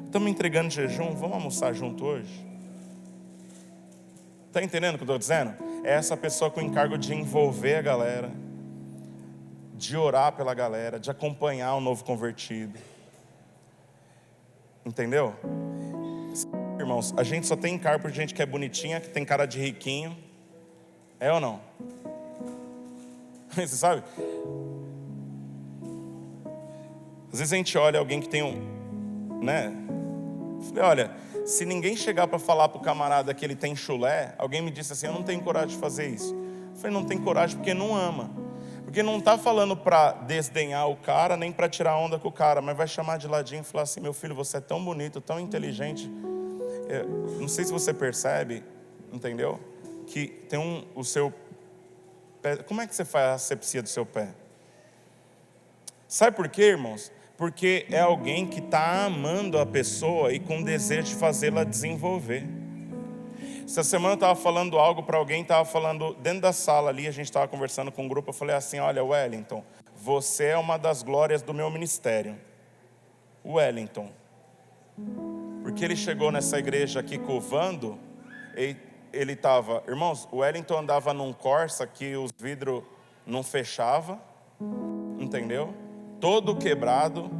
Estamos entregando jejum, vamos almoçar junto hoje? Está entendendo o que eu estou dizendo? É essa pessoa com o encargo de envolver a galera, de orar pela galera, de acompanhar o novo convertido. Entendeu? Irmãos, a gente só tem encargo por gente que é bonitinha, que tem cara de riquinho. É ou não? Você sabe? Às vezes a gente olha alguém que tem né? Falei, olha, se ninguém chegar para falar pro camarada que ele tem chulé, alguém me disse assim, eu não tenho coragem de fazer isso. Eu falei, não tem coragem porque não ama. Porque não está falando para desdenhar o cara, nem para tirar onda com o cara, mas vai chamar de ladinho e falar assim, meu filho, você é tão bonito, tão inteligente. Não sei se você percebe, entendeu? Que tem o seu pé. Como é que você faz a asepsia do seu pé? Sabe por quê, irmãos? Porque é alguém que está amando a pessoa e com desejo de fazê-la desenvolver. Essa semana eu estava falando algo para alguém, estava falando dentro da sala ali, a gente estava conversando com um grupo, eu falei assim, olha, Wellington, você é uma das glórias do meu ministério. Wellington. Porque ele chegou nessa igreja aqui com o Vando, ele estava, irmãos, o Wellington andava num Corsa que os vidros não fechavam, entendeu? Todo quebrado,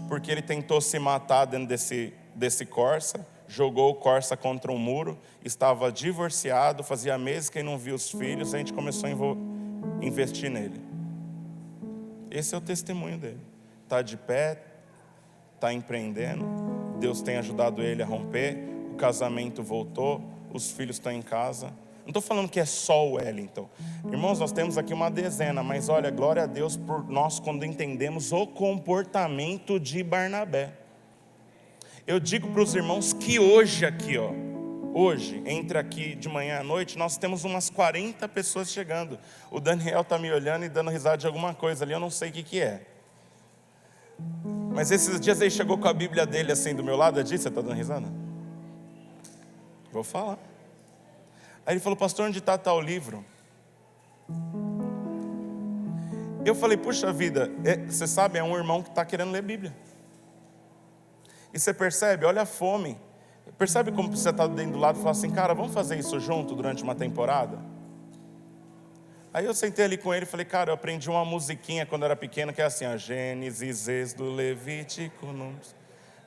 porque ele tentou se matar dentro desse Corsa, jogou o Corsa contra um muro, estava divorciado, fazia meses que ele não via os filhos, a gente começou a investir nele. Esse é o testemunho dele. Está de pé, está empreendendo, Deus tem ajudado ele a romper, o casamento voltou, os filhos estão em casa. Não estou falando que é só o Wellington. Irmãos, nós temos aqui uma dezena, mas olha, glória a Deus por nós quando entendemos o comportamento de Barnabé. Eu digo para os irmãos que hoje aqui, hoje, entre aqui de manhã à noite, nós temos umas 40 pessoas chegando. O Daniel está me olhando e dando risada de alguma coisa ali, eu não sei o que é. Mas esses dias ele chegou com a Bíblia dele assim do meu lado, eu disse, você está dando risada? Vou falar. Aí ele falou, pastor, onde está tal livro? Eu falei, puxa vida, você sabe, é um irmão que está querendo ler Bíblia. E você percebe, olha a fome. Percebe como você está dentro do lado e fala assim, cara, vamos fazer isso junto durante uma temporada? Aí eu sentei ali com ele e falei, cara, eu aprendi uma musiquinha quando eu era pequeno, que é assim, ó, Gênesis, Êxodo, Levítico, Números.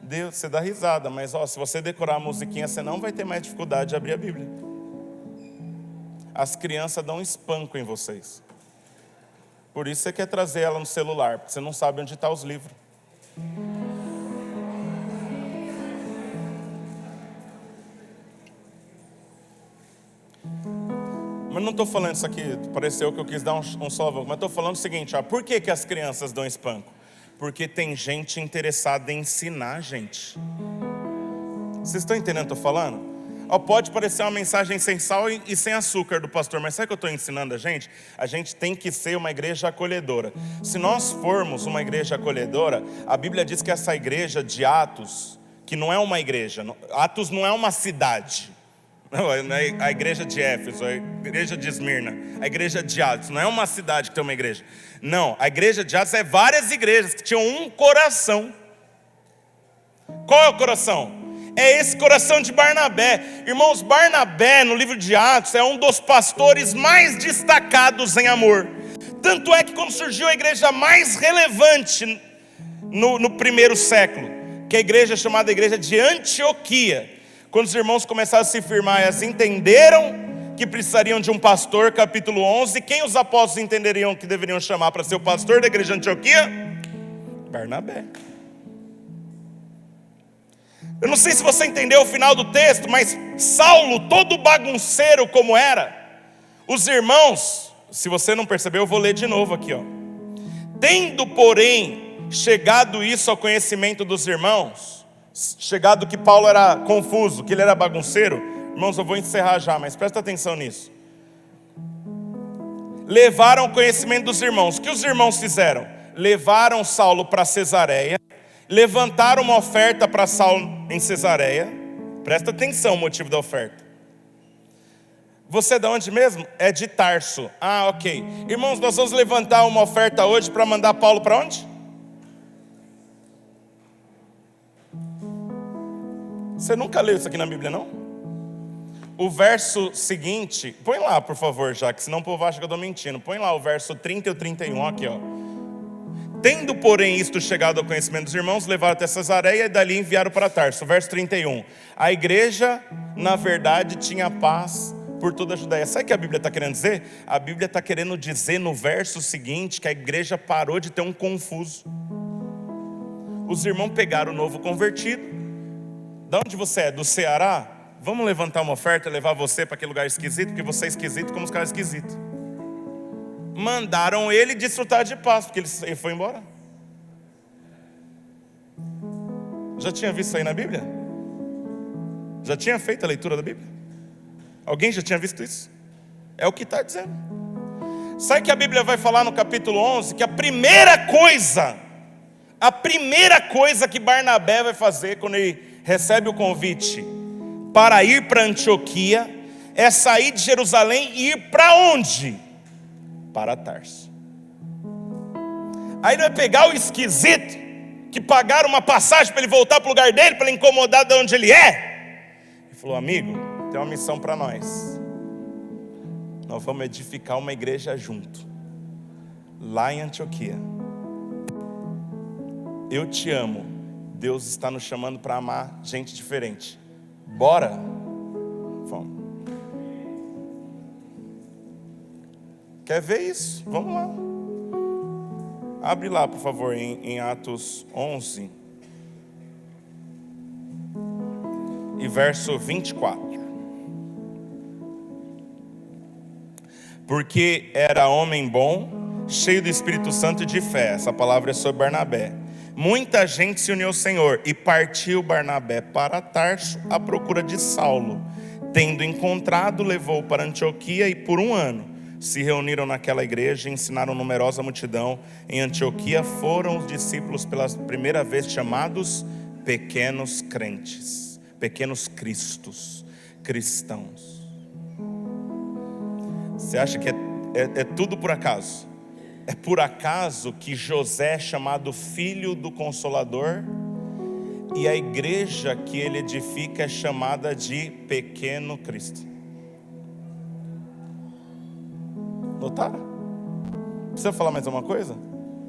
Deus, você dá risada, mas se você decorar a musiquinha, você não vai ter mais dificuldade de abrir a Bíblia. As crianças dão um espanco em vocês. Por isso você quer trazer ela no celular, porque você não sabe onde estão os livros. Mas não estou falando isso aqui, pareceu que eu quis dar um salvão, mas estou falando o seguinte, por que as crianças dão espanco? Porque tem gente interessada em ensinar a gente. Vocês estão entendendo o que eu estou falando? Pode parecer uma mensagem sem sal e sem açúcar do pastor, mas sabe o que eu estou ensinando a gente? A gente tem que ser uma igreja acolhedora. Se nós formos uma igreja acolhedora, a Bíblia diz que essa igreja de Atos, que não é uma igreja, Atos não é uma cidade, não é a igreja de Éfeso, a igreja de Esmirna, a igreja de Atos, não é uma cidade que tem uma igreja. Não, a igreja de Atos é várias igrejas que tinham um coração. Qual é o coração? É esse coração de Barnabé. Irmãos, Barnabé no livro de Atos é um dos pastores mais destacados em amor. Tanto é que quando surgiu a igreja mais relevante no primeiro século, que é a igreja chamada igreja de Antioquia, quando os irmãos começaram a se firmar, eles entenderam que precisariam de um pastor, capítulo 11. Quem os apóstolos entenderiam que deveriam chamar para ser o pastor da igreja de Antioquia? Barnabé. Eu não sei se você entendeu o final do texto, mas Saulo, todo bagunceiro como era, os irmãos, se você não percebeu, eu vou ler de novo aqui, Tendo, porém, chegado isso ao conhecimento dos irmãos, chegado que Paulo era confuso, que ele era bagunceiro, irmãos, eu vou encerrar já, mas presta atenção nisso. Levaram o conhecimento dos irmãos. O que os irmãos fizeram? Levaram Saulo para Cesareia, levantaram uma oferta para Saulo em Cesareia. Presta atenção o motivo da oferta. Você é de onde mesmo? É de Tarso. Ah, ok. Irmãos, nós vamos levantar uma oferta hoje para mandar Paulo para onde? Você nunca leu isso aqui na Bíblia, não? O verso seguinte, põe lá, por favor, já que senão o povo acha que eu estou mentindo. Põe lá o verso 30 e o 31 aqui, ó. Tendo, porém, isto chegado ao conhecimento dos irmãos, levaram até Cesareia e dali enviaram para Tarso. Verso 31. A igreja, na verdade, tinha paz por toda a Judéia. Sabe o que a Bíblia está querendo dizer? A Bíblia está querendo dizer no verso seguinte que a igreja parou de ter um confuso. Os irmãos pegaram o novo convertido. De onde você é? Do Ceará? Vamos levantar uma oferta e levar você para aquele lugar esquisito, porque você é esquisito como os caras esquisitos. Mandaram ele desfrutar de paz, porque ele foi embora. Já tinha visto isso aí na Bíblia? Já tinha feito a leitura da Bíblia? Alguém já tinha visto isso? É o que está dizendo. Sabe que a Bíblia vai falar no capítulo 11 que a primeira coisa que Barnabé vai fazer quando ele recebe o convite para ir para Antioquia é sair de Jerusalém e ir para onde? Para Tarso. Aí ele vai pegar o esquisito que pagaram uma passagem para ele voltar para o lugar dele, para ele incomodar de onde ele é. Ele falou: amigo, tem uma missão para nós. Nós vamos edificar uma igreja junto, lá em Antioquia. Eu te amo. Deus está nos chamando para amar gente diferente. Bora? Vamos. Quer ver isso? Vamos lá. Abre lá, por favor, em Atos 11 e verso 24. Porque era homem bom, cheio do Espírito Santo e de fé. Essa palavra é sobre Barnabé. Muita gente se uniu ao Senhor, e partiu Barnabé para Tarso à procura de Saulo. Tendo encontrado, levou para Antioquia, e por 1 ano se reuniram naquela igreja e ensinaram numerosa multidão. Em Antioquia foram os discípulos pela primeira vez chamados pequenos crentes, pequenos cristos, cristãos. Você acha que é tudo por acaso? É por acaso que José é chamado filho do Consolador e a igreja que ele edifica é chamada de pequeno Cristo? Notaram? Precisa falar mais alguma coisa?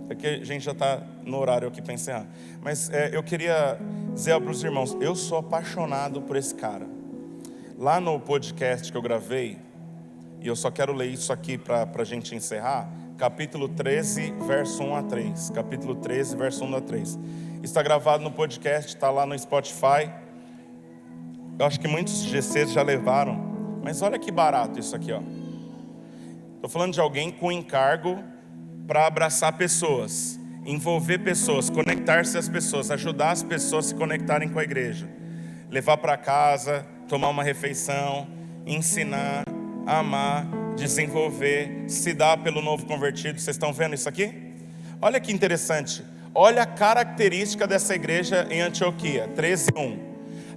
É que a gente já está no horário aqui para encerrar. Mas eu queria dizer para os irmãos, eu sou apaixonado por esse cara. Lá no podcast que eu gravei, e eu só quero ler isso aqui para a gente encerrar, capítulo 13, verso 1 a 3. Capítulo 13, verso 1 a 3. Está gravado no podcast, está lá no Spotify. Eu acho que muitos GCs já levaram. Mas olha que barato isso aqui, ó. Estou falando de alguém com encargo para abraçar pessoas, envolver pessoas, conectar-se às pessoas, ajudar as pessoas a se conectarem com a igreja. Levar para casa, tomar uma refeição, ensinar, amar, desenvolver, se dar pelo novo convertido. Vocês estão vendo isso aqui? Olha que interessante. Olha a característica dessa igreja em Antioquia, 13:1.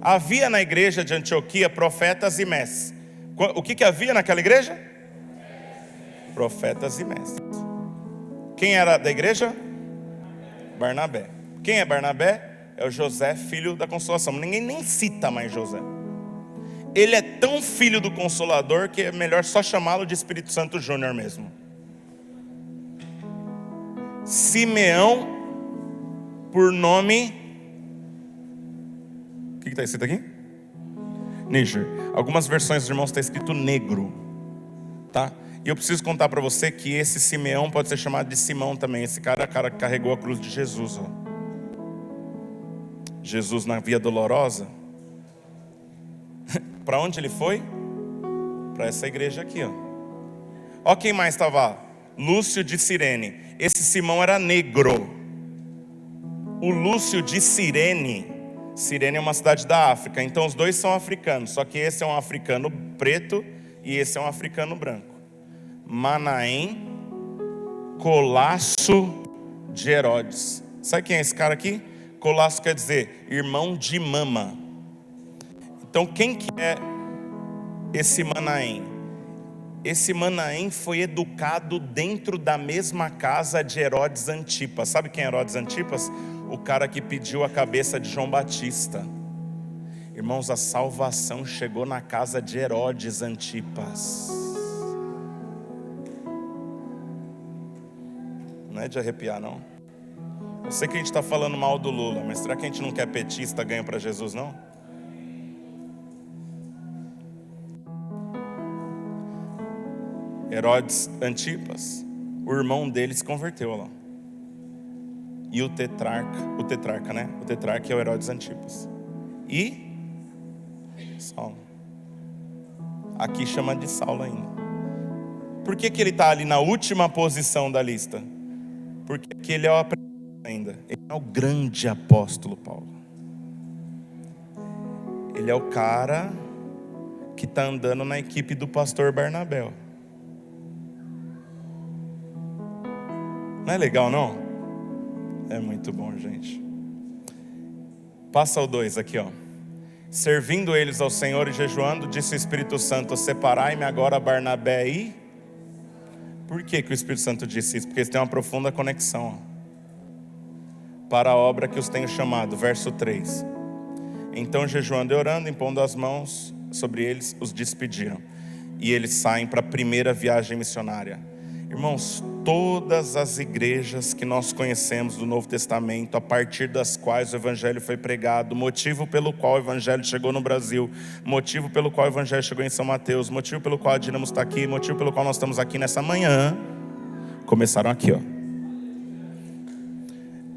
Havia na igreja de Antioquia profetas e mestres. O que havia naquela igreja? Profetas e mestres. Quem era da igreja? Barnabé. Quem é Barnabé? É o José, filho da consolação. Ninguém nem cita mais José. Ele é tão filho do Consolador que é melhor só chamá-lo de Espírito Santo Júnior mesmo. Simeão, por nome... O que está escrito aqui? Níger. Algumas versões dos irmãos está escrito negro, tá? E eu preciso contar para você que esse Simeão pode ser chamado de Simão também. Esse cara que carregou a cruz de Jesus, ó. Jesus na Via Dolorosa. Para onde ele foi? Para essa igreja aqui, ó. Ó quem mais estava lá. Lúcio de Cirene. Esse Simão era negro. O Lúcio de Cirene. Cirene é uma cidade da África. Então os dois são africanos. Só que esse é um africano preto e esse é um africano branco. Manaém, Colasso de Herodes. Sabe quem é esse cara aqui? Colasso quer dizer irmão de mama. Então quem que é esse Manaém? Esse Manaém foi educado dentro da mesma casa de Herodes Antipas. Sabe quem é Herodes Antipas? O cara que pediu a cabeça de João Batista. Irmãos, a salvação chegou na casa de Herodes Antipas. Não é de arrepiar, não. Eu sei que a gente está falando mal do Lula, mas será que a gente não quer petista ganho para Jesus, não? Herodes Antipas, o irmão dele se converteu lá. E o tetrarca, né? O tetrarca é o Herodes Antipas. E Saulo. Aqui chama de Saulo ainda. Por que ele está ali na última posição da lista? Porque ele é o aprendiz ainda. Ele é o grande apóstolo Paulo. Ele é o cara que está andando na equipe do pastor Barnabé. Não é legal, não? É muito bom, gente. Passa o 2 aqui, ó. Servindo eles ao Senhor e jejuando, disse o Espírito Santo: separai-me agora Barnabé e... Por que o Espírito Santo disse isso? Porque eles têm uma profunda conexão, ó. Para a obra que os tenho chamado. Verso 3. Então, jejuando e orando, impondo as mãos sobre eles, os despediram. E eles saem para a primeira viagem missionária. Irmãos, todas as igrejas que nós conhecemos do Novo Testamento, a partir das quais o Evangelho foi pregado, motivo pelo qual o Evangelho chegou no Brasil, motivo pelo qual o Evangelho chegou em São Mateus, motivo pelo qual a Dinamo está aqui, motivo pelo qual nós estamos aqui nessa manhã, começaram aqui, ó.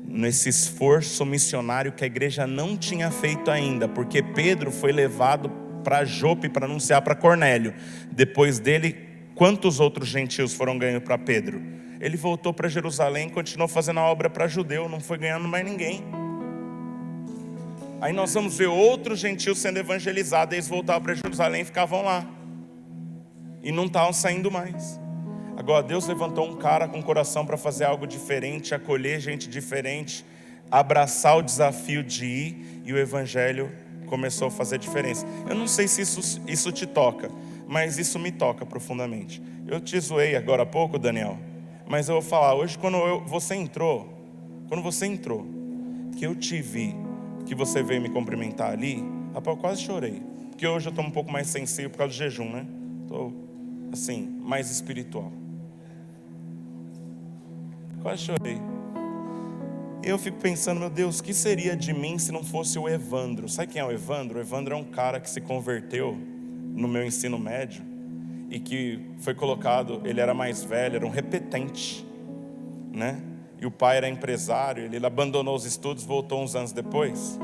Nesse esforço missionário que a igreja não tinha feito ainda, porque Pedro foi levado para Jope para anunciar para Cornélio. Depois dele, quantos outros gentios foram ganhos para Pedro? Ele voltou para Jerusalém, continuou fazendo a obra para judeu, não foi ganhando mais ninguém. Aí nós vamos ver outros gentios sendo evangelizados. Eles voltavam para Jerusalém e ficavam lá, e não estavam saindo mais. Agora Deus levantou um cara com coração para fazer algo diferente, acolher gente diferente, abraçar o desafio de ir, e o evangelho começou a fazer diferença. Eu não sei se isso te toca, mas isso me toca profundamente. Eu te zoei agora há pouco, Daniel, mas eu vou falar hoje, quando você entrou, que eu te vi, que você veio me cumprimentar ali, rapaz, eu quase chorei, porque hoje eu estou um pouco mais sensível por causa do jejum, né? Estou assim, mais espiritual. Quase chorei. Eu fico pensando, meu Deus, o que seria de mim se não fosse o Evandro? Sabe quem é o Evandro? O Evandro é um cara que se converteu no meu ensino médio e que foi colocado, ele era mais velho, era um repetente, né? E o pai era empresário, ele abandonou os estudos, voltou uns anos depois.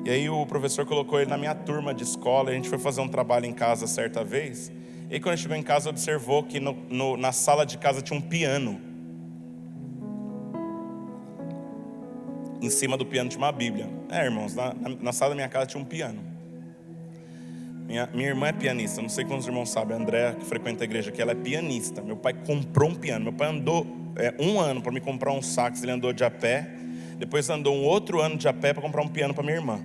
E aí o professor colocou ele na minha turma de escola, a gente foi fazer um trabalho em casa certa vez. E quando chegou em casa, observou que na sala de casa tinha um piano. Em cima do piano tinha uma Bíblia. Irmãos, na sala da minha casa tinha um piano. Minha irmã é pianista, não sei quantos irmãos sabem. A Andréa, que frequenta a igreja aqui, ela é pianista. Meu pai comprou um piano. Meu pai andou um ano para me comprar um sax, ele andou de a pé. Depois andou um outro ano de a pé para comprar um piano para minha irmã.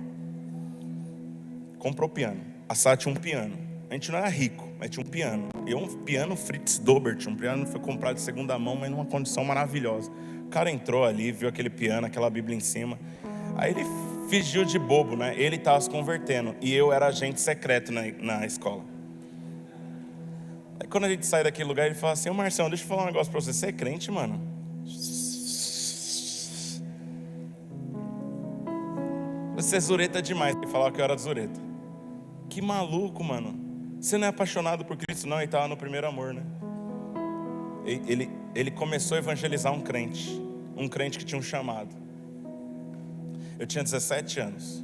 Comprou o piano. A sala tinha um piano. A gente não era rico, mas tinha um piano. E um piano Fritz Dobert, um piano que foi comprado de segunda mão, mas numa condição maravilhosa. O cara entrou ali, viu aquele piano, aquela Bíblia em cima. Aí ele fingiu de bobo, né? Ele estava se convertendo e eu era agente secreto na escola. Aí quando a gente sai daquele lugar, ele fala assim: ô Marcelo, deixa eu falar um negócio pra você. Você é crente, mano? Você é zureta demais. Ele falava que eu era zureta. Que maluco, mano. Você não é apaixonado por Cristo, não? Ele estava no primeiro amor, né? Ele começou a evangelizar um crente que tinha um chamado. Eu tinha 17 anos.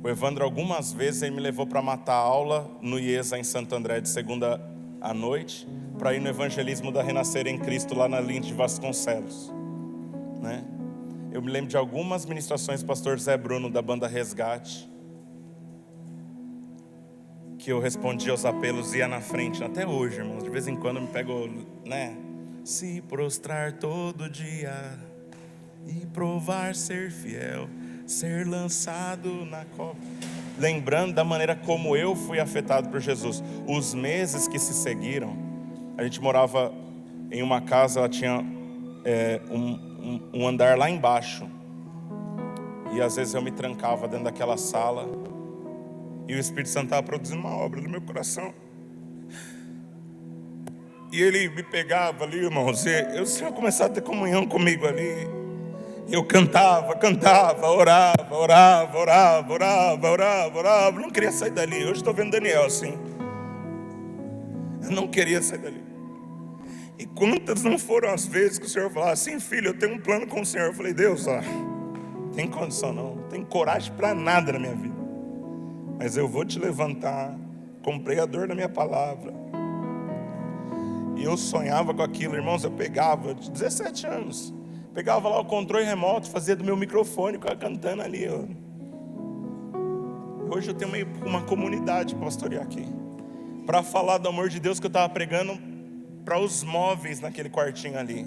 O Evandro algumas vezes ele me levou para matar aula no IESA em Santo André de segunda à noite, para ir no evangelismo da Renascer em Cristo lá na Lins de Vasconcelos, né? Eu me lembro de algumas ministrações do pastor Zé Bruno da banda Resgate, que eu respondia aos apelos e ia na frente. Até hoje, irmãos, de vez em quando eu me pego, né? Se prostrar todo dia e provar ser fiel, ser lançado na cova. lembrando da maneira como eu fui afetado por Jesus. Os meses que se seguiram, a gente morava em uma casa, ela tinha um andar lá embaixo. E às vezes eu me trancava dentro daquela sala e o Espírito Santo estava produzindo uma obra no meu coração. E ele me pegava ali, irmãos, e o Senhor começava a ter comunhão comigo ali. Eu cantava, orava. Não queria sair dali. Hoje estou vendo Daniel assim. Eu não queria sair dali. E quantas não foram as vezes que o Senhor falava assim: filho, eu tenho um plano com o Senhor. Eu falei: Deus, tem condição não tem coragem para nada na minha vida, mas eu vou te levantar como pregador da minha palavra. E eu sonhava com aquilo, irmãos. Eu pegava, de 17 anos, pegava lá o controle remoto, fazia do meu microfone, ficava cantando ali. Hoje eu tenho uma comunidade para pastorear aqui, para falar do amor de Deus que eu estava pregando para os móveis naquele quartinho ali,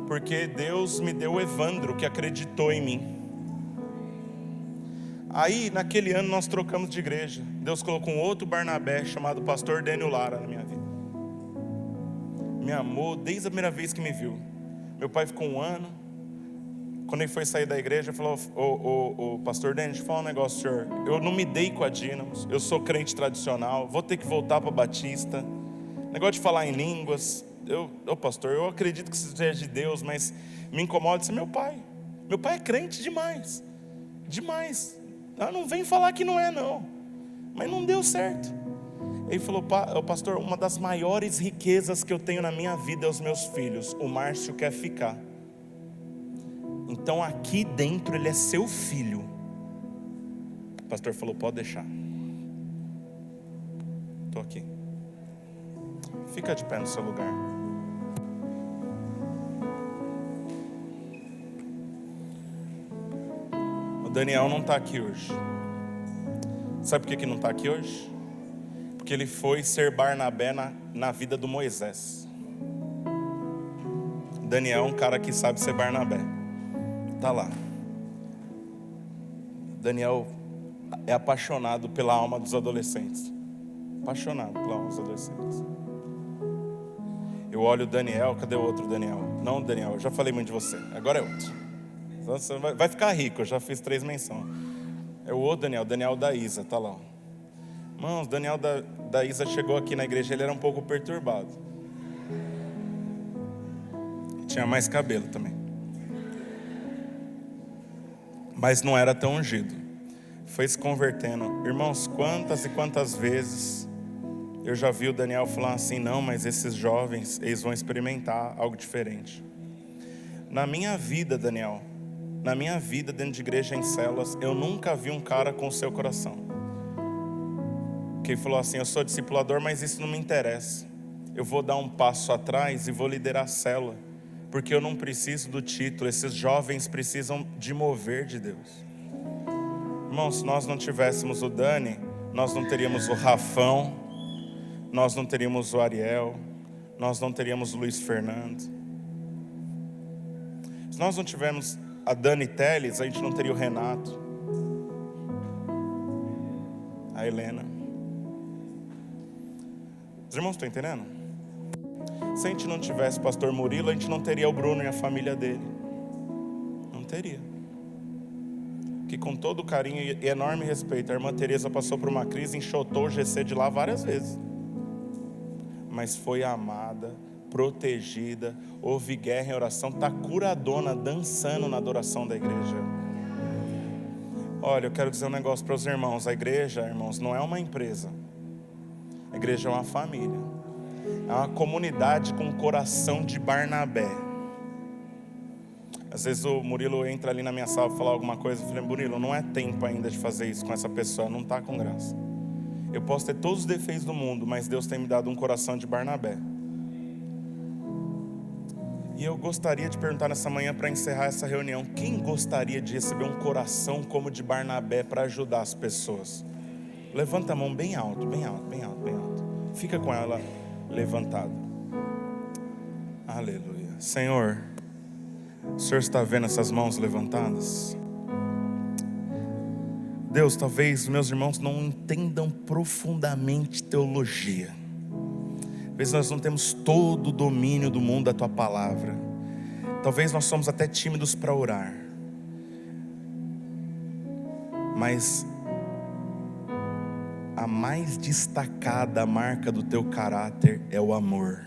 porque Deus me deu o Evandro, que acreditou em mim. Aí naquele ano nós trocamos de igreja. Deus colocou um outro Barnabé chamado pastor Daniel Lara na minha vida. Me amou desde a primeira vez que me viu. Meu pai ficou um ano. Quando ele foi sair da igreja, falou: ô pastor Daniel, deixa eu falar um negócio, senhor. Eu não me dei com a Dínamos, eu sou crente tradicional, vou ter que voltar para Batista. Negócio de falar em línguas, pastor, eu acredito que isso seja de Deus, mas me incomoda. Isso é meu pai é crente demais. Não vem falar que não é não, mas não deu certo. Ele falou: pastor, uma das maiores riquezas que eu tenho na minha vida é os meus filhos. O Márcio quer ficar, então aqui dentro ele é seu filho. O pastor falou: pode deixar, estou aqui. Fica de pé no seu lugar. O Daniel não está aqui hoje. Sabe por que não está aqui hoje? Porque ele foi ser Barnabé na vida do Moisés. Daniel é um cara que sabe ser Barnabé. Está lá. Daniel é apaixonado pela alma dos adolescentes. Apaixonado pela alma dos adolescentes. Eu olho o Daniel, cadê o outro Daniel? Não, Daniel, eu já falei muito de você, agora é outro. Você vai ficar rico, eu já fiz 3 menções. É o outro Daniel da Isa, tá lá. Irmãos, Daniel da Isa chegou aqui na igreja, ele era um pouco perturbado. Tinha mais cabelo também. Mas não era tão ungido. Foi se convertendo. Irmãos, quantas e quantas vezes eu já vi o Daniel falar assim: não, mas esses jovens, eles vão experimentar algo diferente. Na minha vida, Daniel, na minha vida dentro de igreja em células, eu nunca vi um cara com o seu coração que ele falou assim: eu sou discipulador, mas isso não me interessa. Eu vou dar um passo atrás e vou liderar a célula, porque eu não preciso do título. Esses jovens precisam de mover de Deus. Irmãos, se nós não tivéssemos o Dani, nós não teríamos o Rafão, nós não teríamos o Ariel, nós não teríamos o Luiz Fernando. Se nós não tivermos a Dani Teles, a gente não teria o Renato, a Helena. Os irmãos estão entendendo? Se a gente não tivesse o pastor Murilo, a gente não teria o Bruno e a família dele. Não teria. Que com todo carinho e enorme respeito, a irmã Tereza passou por uma crise, enxotou o GC de lá várias vezes, mas foi amada, protegida, houve guerra em oração, está curadona, dançando na adoração da igreja. Olha, eu quero dizer um negócio para os irmãos. A igreja, irmãos, não é uma empresa. A igreja é uma família. É uma comunidade com coração de Barnabé. Às vezes o Murilo entra ali na minha sala para falar alguma coisa. Eu falei: Murilo, não é tempo ainda de fazer isso com essa pessoa, não está com graça. Eu posso ter todos os defeitos do mundo, mas Deus tem me dado um coração de Barnabé. E eu gostaria de perguntar nessa manhã, para encerrar essa reunião: quem gostaria de receber um coração como o de Barnabé para ajudar as pessoas? Levanta a mão bem alto, bem alto, bem alto, bem alto. Fica com ela levantada. Aleluia. Senhor, o Senhor está vendo essas mãos levantadas? Deus, talvez meus irmãos não entendam profundamente teologia. Talvez nós não temos todo o domínio do mundo da Tua palavra. Talvez nós somos até tímidos para orar. Mas a mais destacada marca do Teu caráter é o amor.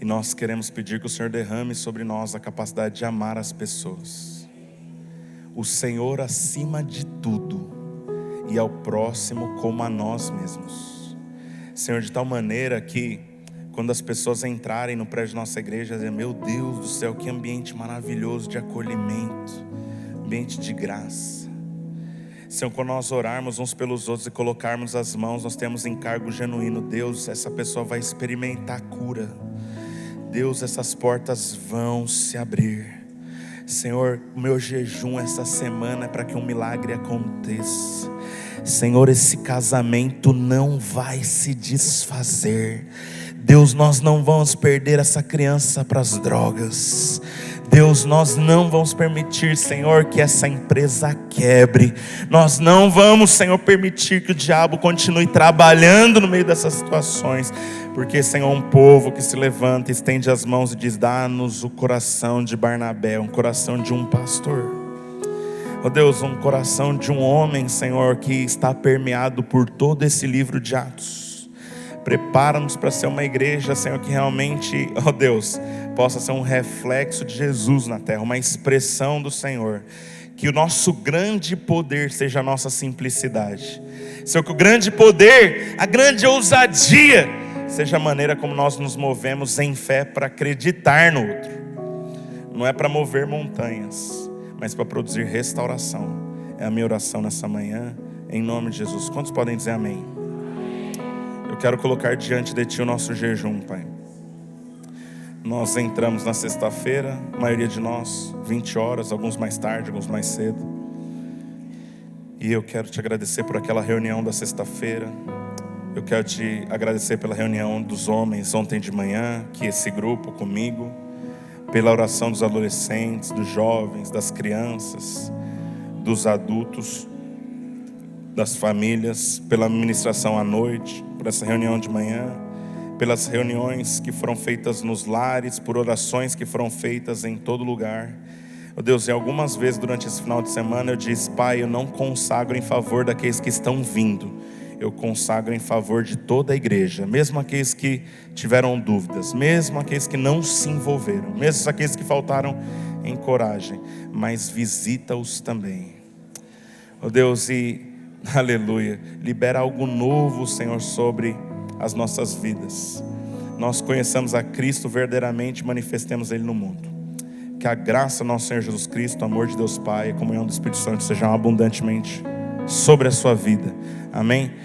E nós queremos pedir que o Senhor derrame sobre nós a capacidade de amar as pessoas. O Senhor acima de tudo, e ao próximo como a nós mesmos. Senhor, de tal maneira que quando as pessoas entrarem no prédio da nossa igreja, dizem: meu Deus do céu, que ambiente maravilhoso de acolhimento, ambiente de graça. Senhor, quando nós orarmos uns pelos outros e colocarmos as mãos, nós temos encargo genuíno. Deus, essa pessoa vai experimentar cura. Deus, essas portas vão se abrir. Senhor, o meu jejum essa semana é para que um milagre aconteça. Senhor, esse casamento não vai se desfazer. Deus, nós não vamos perder essa criança para as drogas. Deus, nós não vamos permitir, Senhor, que essa empresa quebre. Nós não vamos, Senhor, permitir que o diabo continue trabalhando no meio dessas situações. Porque, Senhor, um povo que se levanta, estende as mãos e diz: dá-nos o coração de Barnabé, um coração de um pastor. Oh Deus, um coração de um homem, Senhor, que está permeado por todo esse livro de Atos. Prepara-nos para ser uma igreja, Senhor, que realmente, oh Deus, possa ser um reflexo de Jesus na terra, uma expressão do Senhor. Que o nosso grande poder seja a nossa simplicidade. Senhor, que o grande poder, a grande ousadia, seja a maneira como nós nos movemos em fé para acreditar no outro. Não é para mover montanhas, mas para produzir restauração. É a minha oração nessa manhã, em nome de Jesus. Quantos podem dizer amém? Eu quero colocar diante de Ti o nosso jejum, Pai. Nós entramos na sexta-feira, a maioria de nós, 20 horas, alguns mais tarde, alguns mais cedo. E eu quero Te agradecer por aquela reunião da sexta-feira. Eu quero Te agradecer pela reunião dos homens ontem de manhã, que esse grupo comigo, pela oração dos adolescentes, dos jovens, das crianças, dos adultos, das famílias, pela ministração à noite, por essa reunião de manhã, pelas reuniões que foram feitas nos lares, por orações que foram feitas em todo lugar. Oh Deus, e algumas vezes durante esse final de semana eu disse: Pai, eu não consagro em favor daqueles que estão vindo, eu consagro em favor de toda a igreja, mesmo aqueles que tiveram dúvidas, mesmo aqueles que não se envolveram, mesmo aqueles que faltaram em coragem, mas visita-os também. Oh Deus, e aleluia, libera algo novo, Senhor, sobre as nossas vidas. Nós conheçamos a Cristo verdadeiramente, manifestemos Ele no mundo. Que a graça do nosso Senhor Jesus Cristo, o amor de Deus Pai, a comunhão do Espírito Santo sejam abundantemente sobre a sua vida. Amém?